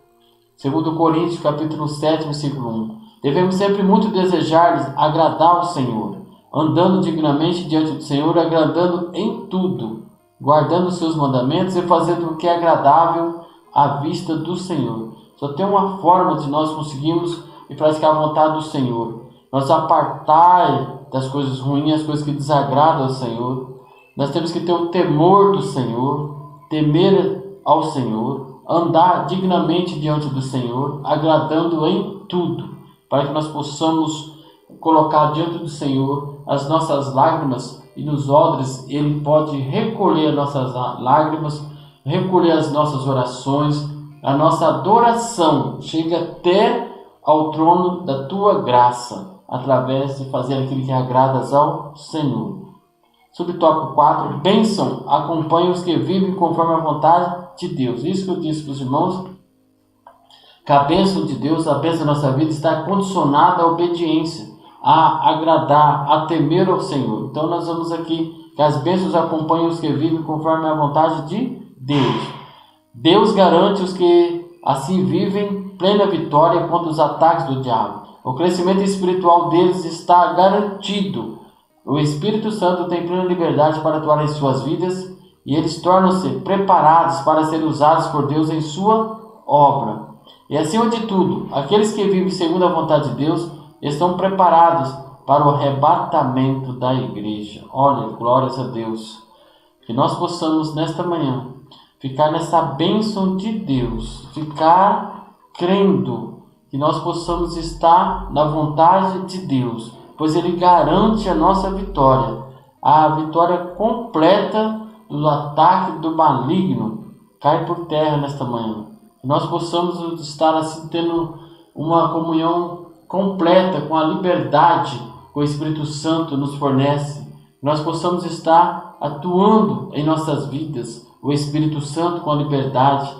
2 Coríntios capítulo 7, versículo 1. Devemos sempre muito desejar agradar ao Senhor, andando dignamente diante do Senhor, agradando em tudo, guardando os seus mandamentos e fazendo o que é agradável à vista do Senhor. Só tem uma forma de nós conseguirmos e praticar a vontade do Senhor: nós apartar das coisas ruins, as coisas que desagradam ao Senhor. Nós temos que ter o temor do Senhor, temer ao Senhor, andar dignamente diante do Senhor, agradando em tudo, para que nós possamos colocar diante do Senhor as nossas lágrimas, e nos odres Ele pode recolher as nossas lágrimas, recolher as nossas orações. A nossa adoração chega até ao trono da Tua graça, através de fazer aquilo que agrada ao Senhor. Subtópico 4, bênção acompanha os que vivem conforme a vontade de Deus. Isso que eu disse para os irmãos, que a bênção de Deus, a bênção da nossa vida, está condicionada à obediência, a agradar, a temer ao Senhor. Então nós vamos aqui, que as bênçãos acompanham os que vivem conforme a vontade de Deus. Deus garante os que assim vivem plena vitória contra os ataques do diabo. O crescimento espiritual deles está garantido. O Espírito Santo tem plena liberdade para atuar em suas vidas, e eles tornam-se preparados para ser usados por Deus em sua obra. E acima de tudo, aqueles que vivem segundo a vontade de Deus estão preparados para o arrebatamento da igreja. Olha, glórias a Deus. Que nós possamos nesta manhã ficar nessa bênção de Deus, ficar crendo, que nós possamos estar na vontade de Deus, pois Ele garante a nossa vitória, a vitória completa do ataque do maligno. Cai por terra nesta manhã. Que nós possamos estar assim tendo uma comunhão completa com a liberdade que o Espírito Santo nos fornece. Que nós possamos estar atuando em nossas vidas o Espírito Santo com a liberdade.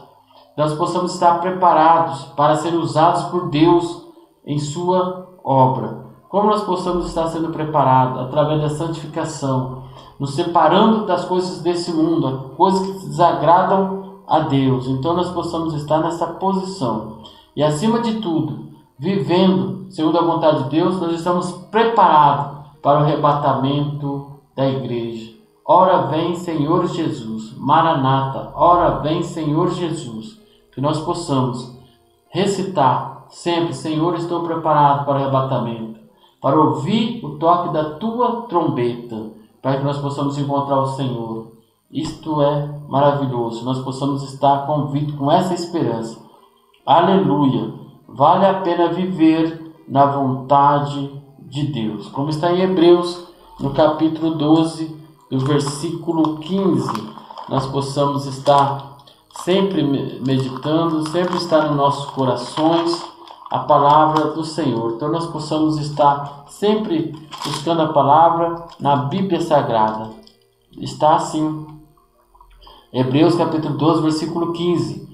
Nós possamos estar preparados para ser usados por Deus em sua obra. Como nós possamos estar sendo preparados? Através da santificação, nos separando das coisas desse mundo, coisas que desagradam a Deus. Então nós possamos estar nessa posição. E acima de tudo, vivendo segundo a vontade de Deus, nós estamos preparados para o arrebatamento da igreja. Ora vem, Senhor Jesus. Maranata, ora vem, Senhor Jesus. Que nós possamos recitar sempre: Senhor, estou preparado para o arrebatamento, para ouvir o toque da Tua trombeta, para que nós possamos encontrar o Senhor Isto é maravilhoso. Nós possamos estar convictos com essa esperança. Aleluia! Vale a pena viver na vontade de Deus. Como está em Hebreus, no capítulo 12, do versículo 15, nós possamos estar sempre meditando, sempre estar nos nossos corações a palavra do Senhor. Então nós possamos estar sempre buscando a palavra na Bíblia Sagrada. Está assim, Hebreus capítulo 12, versículo 15.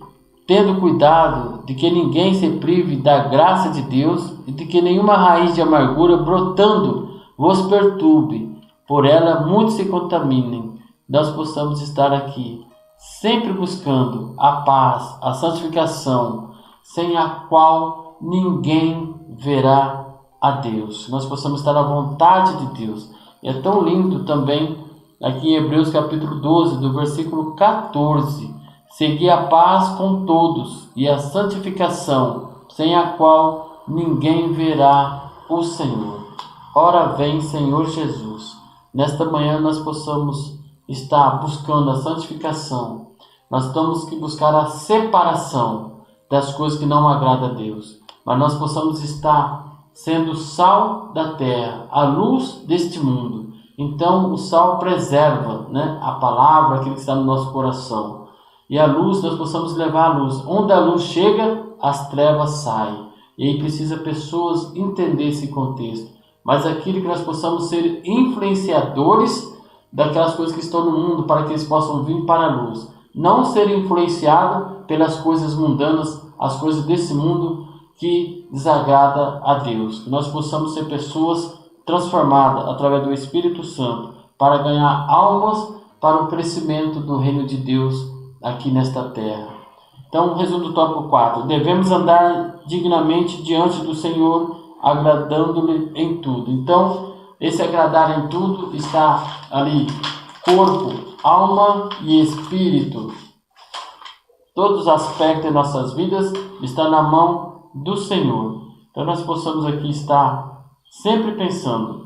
Tendo cuidado de que ninguém se prive da graça de Deus e de que nenhuma raiz de amargura brotando vos perturbe, por ela muitos se contaminem. Nós possamos estar aqui sempre buscando a paz, a santificação, sem a qual ninguém verá a Deus. Nós possamos estar na vontade de Deus. E é tão lindo também aqui em Hebreus capítulo 12, do versículo 14. Segui a paz com todos e a santificação, sem a qual ninguém verá o Senhor. Ora vem, Senhor Jesus. Nesta manhã nós possamos estar buscando a santificação. Nós temos que buscar a separação das coisas que não agradam a Deus. Mas nós possamos estar sendo o sal da terra, a luz deste mundo. Então o sal preserva, a palavra, aquilo que está no nosso coração. E a luz, nós possamos levar a luz. Onde a luz chega, as trevas saem. E aí precisa pessoas entender esse contexto. Mas aquilo que nós possamos ser influenciadores daquelas coisas que estão no mundo, para que eles possam vir para a luz. Não ser influenciado pelas coisas mundanas, as coisas desse mundo que desagrada a Deus. Que nós possamos ser pessoas transformadas através do Espírito Santo para ganhar almas para o crescimento do reino de Deus aqui nesta terra. Então, resumo do tópico 4. Devemos andar dignamente diante do Senhor, agradando-lhe em tudo. Então, esse agradar em tudo está ali, corpo, alma e espírito. Todos os aspectos de nossas vidas estão na mão do Senhor. Então, nós possamos aqui estar sempre pensando.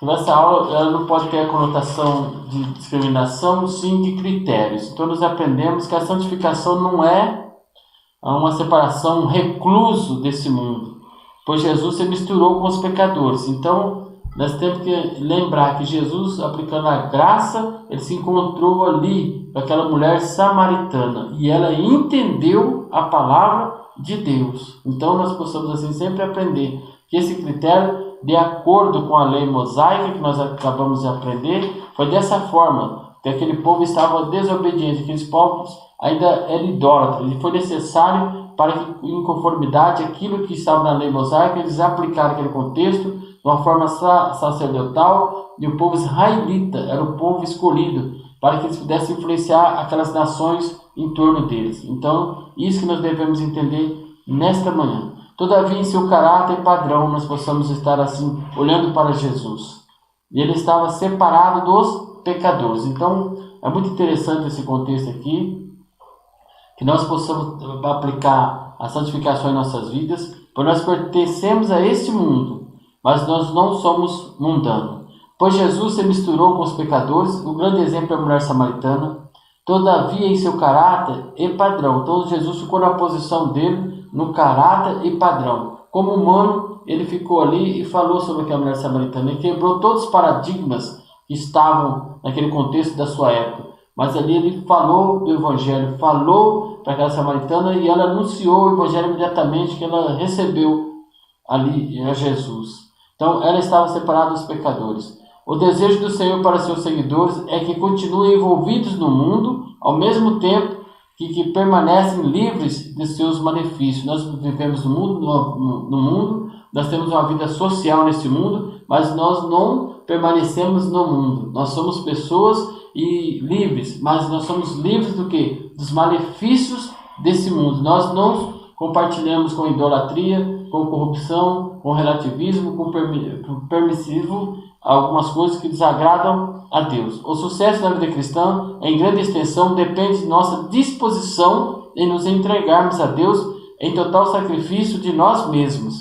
Essa aula ela não pode ter a conotação de discriminação, sim de critérios. Então nós aprendemos que a santificação não é uma separação, um recluso desse mundo, pois Jesus se misturou com os pecadores. Então nós temos que lembrar que Jesus, aplicando a graça, ele se encontrou ali com aquela mulher samaritana e ela entendeu a palavra de Deus. Então nós possamos assim sempre aprender que esse critério, de acordo com a lei mosaica que nós acabamos de aprender, foi dessa forma que aquele povo estava desobediente, aqueles povos ainda eram idólatras, e foi necessário para que, em conformidade aquilo que estava na lei mosaica, eles aplicaram aquele contexto de uma forma sacerdotal, e o povo israelita era o povo escolhido para que eles pudessem influenciar aquelas nações em torno deles. Então, isso que nós devemos entender nesta manhã. Todavia, em seu caráter e padrão, nós possamos estar assim, olhando para Jesus. E ele estava separado dos pecadores. Então, é muito interessante esse contexto aqui, que nós possamos aplicar a santificação em nossas vidas, pois nós pertencemos a este mundo, mas nós não somos mundanos. Pois Jesus se misturou com os pecadores, o grande exemplo é a mulher samaritana, todavia em seu caráter e padrão. Então, Jesus ficou na posição dele, no caráter e padrão. Como humano, ele ficou ali e falou sobre aquela mulher samaritana. Ele quebrou todos os paradigmas que estavam naquele contexto da sua época. Mas ali ele falou do Evangelho, falou para aquela samaritana e ela anunciou o Evangelho imediatamente que ela recebeu ali a Jesus. Então, ela estava separada dos pecadores. O desejo do Senhor para seus seguidores é que continuem envolvidos no mundo, ao mesmo tempo que permanecem livres de seus malefícios. Nós vivemos no mundo, nós temos uma vida social nesse mundo, mas nós não permanecemos no mundo. Nós somos pessoas livres, mas nós somos livres do quê? Dos malefícios desse mundo. Nós não compartilhamos com idolatria, com corrupção, com relativismo, com permissivo, algumas coisas que desagradam a Deus. O sucesso da vida cristã, em grande extensão, depende de nossa disposição em nos entregarmos a Deus em total sacrifício de nós mesmos.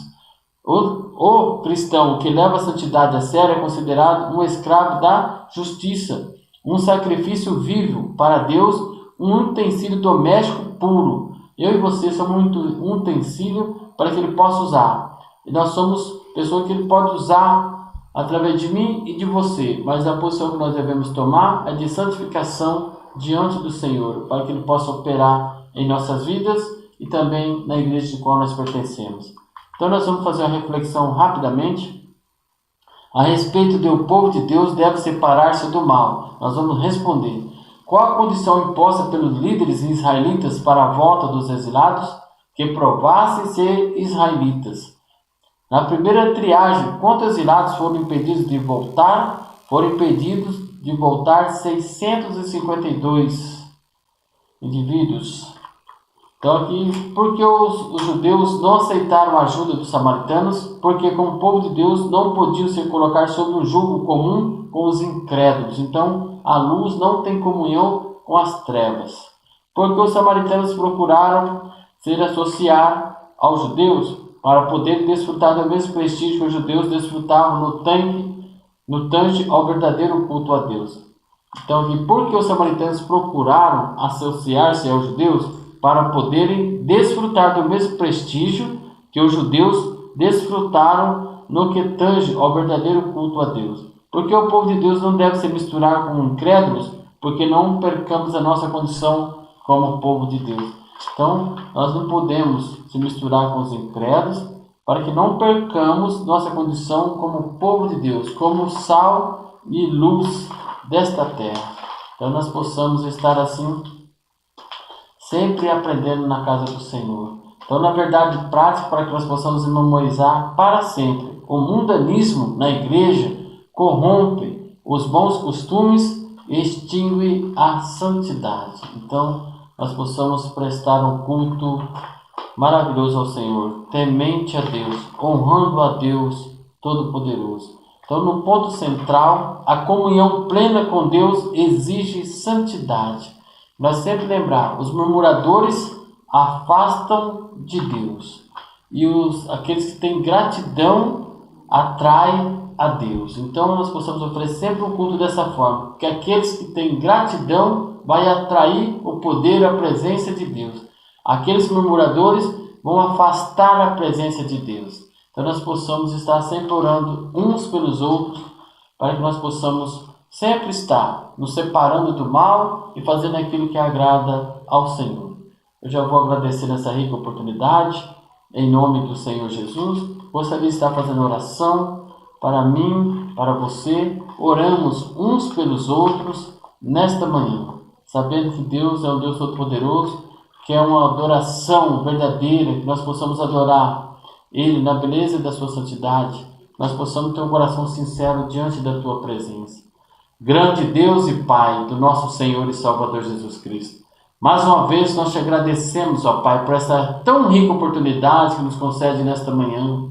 O cristão que leva a santidade a sério é considerado um escravo da justiça. um sacrifício vivo para Deus, um utensílio doméstico puro. Eu e você somos um utensílio para que Ele possa usar. E nós somos pessoas que Ele pode usar através de mim e de você. Mas a posição que nós devemos tomar é de santificação diante do Senhor, para que Ele possa operar em nossas vidas e também na igreja de qual nós pertencemos. Então nós vamos fazer uma reflexão rapidamente a respeito de o povo de Deus deve separar-se do mal. Nós vamos responder. Qual a condição imposta pelos líderes israelitas para a volta dos exilados? Que provassem ser israelitas. Na primeira triagem, quantos exilados foram impedidos de voltar? Foram impedidos de voltar 652 indivíduos. Então aqui, porque os judeus não aceitaram a ajuda dos samaritanos? Porque como povo de Deus não podiam se colocar sob um jugo comum com os incrédulos. Então a luz não tem comunhão com as trevas. Porque os samaritanos procuraram se associar aos judeus para poder desfrutar do mesmo prestígio que os judeus desfrutavam no tange ao verdadeiro culto a Deus. Então aqui, porque os samaritanos procuraram associar-se aos judeus para poderem desfrutar do mesmo prestígio que os judeus desfrutaram no que tange ao verdadeiro culto a Deus. Porque o povo de Deus não deve se misturar com incrédulos, porque não percamos a nossa condição como povo de Deus. Então, nós não podemos se misturar com os incrédulos, para que não percamos nossa condição como povo de Deus, como sal e luz desta terra. Então, nós possamos estar assim, sempre aprendendo na casa do Senhor. Então, na verdade prática, para que nós possamos memorizar para sempre. O mundanismo na igreja corrompe os bons costumes e extingue a santidade. Então, nós possamos prestar um culto maravilhoso ao Senhor, temente a Deus, honrando a Deus Todo-Poderoso. Então, no ponto central, a comunhão plena com Deus exige santidade. Nós sempre lembrar, os murmuradores afastam de Deus. E aqueles que têm gratidão atraem a Deus. Então nós possamos oferecer sempre um culto dessa forma. Que aqueles que têm gratidão vai atrair o poder e a presença de Deus. Aqueles murmuradores vão afastar a presença de Deus. Então nós possamos estar sempre orando uns pelos outros, para que nós possamos sempre estar nos separando do mal e fazendo aquilo que agrada ao Senhor. Eu já vou agradecer nessa rica oportunidade, em nome do Senhor Jesus. Gostaria de estar fazendo oração para mim, para você. Oramos uns pelos outros nesta manhã, sabendo que Deus é um Deus Todo-Poderoso, que é uma adoração verdadeira, que nós possamos adorar Ele na beleza da sua santidade, nós possamos ter um coração sincero diante da tua presença. Grande Deus e Pai do nosso Senhor e Salvador Jesus Cristo, mais uma vez nós te agradecemos, ó Pai, por essa tão rica oportunidade que nos concede nesta manhã,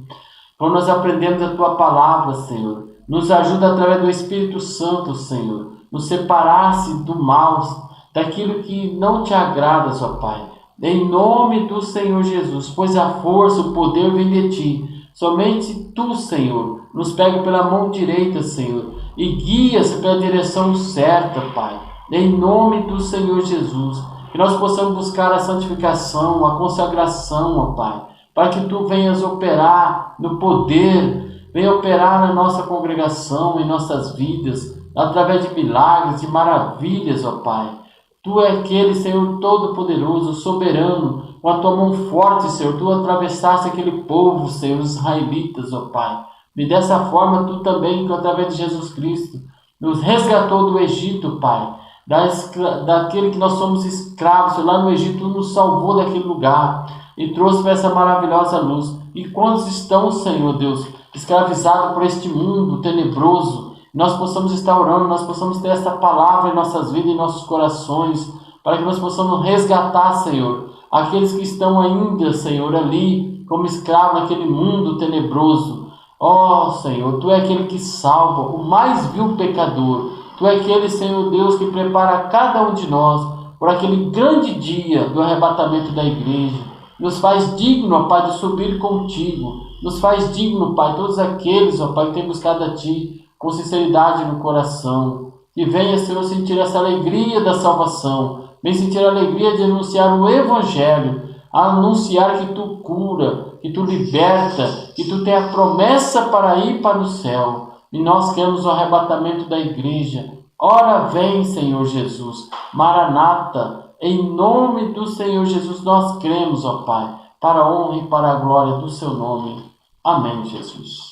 por nós aprendemos a Tua Palavra, Senhor. Nos ajuda através do Espírito Santo, Senhor, nos separar-se do mal, daquilo que não te agrada, ó Pai. Em nome do Senhor Jesus, pois a força, o poder vem de Ti. Somente Tu, Senhor, nos pega pela mão direita, Senhor, e guia-se pela direção certa, Pai. Em nome do Senhor Jesus, que nós possamos buscar a santificação, a consagração, ó Pai, para que Tu venhas operar no poder, venha operar na nossa congregação, em nossas vidas, através de milagres, de maravilhas, ó Pai. Tu é aquele, Senhor, todo-poderoso, soberano, com a Tua mão forte, Senhor, Tu atravessaste aquele povo, Senhor, os israelitas, ó Pai. E dessa forma, Tu também, que através de Jesus Cristo, nos resgatou do Egito, Pai, daquele que nós somos escravos, Senhor, lá no Egito, Tu nos salvou daquele lugar e trouxe para essa maravilhosa luz. E quantos estão, Senhor Deus, escravizados por este mundo tenebroso, nós possamos estar orando, nós possamos ter essa palavra em nossas vidas, em nossos corações, para que nós possamos resgatar, Senhor, aqueles que estão ainda, Senhor, ali, como escravos naquele mundo tenebroso. Ó Senhor, Tu é aquele que salva o mais vil pecador. Tu é aquele, Senhor Deus, que prepara cada um de nós por aquele grande dia do arrebatamento da igreja. Nos faz digno, ó Pai, de subir contigo. Nos faz digno, Pai, todos aqueles, ó Pai, que têm buscado a Ti com sinceridade no coração. Que venha, Senhor, sentir essa alegria da salvação. Vem sentir a alegria de anunciar o Evangelho, a anunciar que tu cura, que tu liberta, que tu tem a promessa para ir para o céu. E nós queremos o arrebatamento da igreja. Ora vem, Senhor Jesus. Maranata, em nome do Senhor Jesus nós cremos, ó Pai, para a honra e para a glória do seu nome. Amém, Jesus.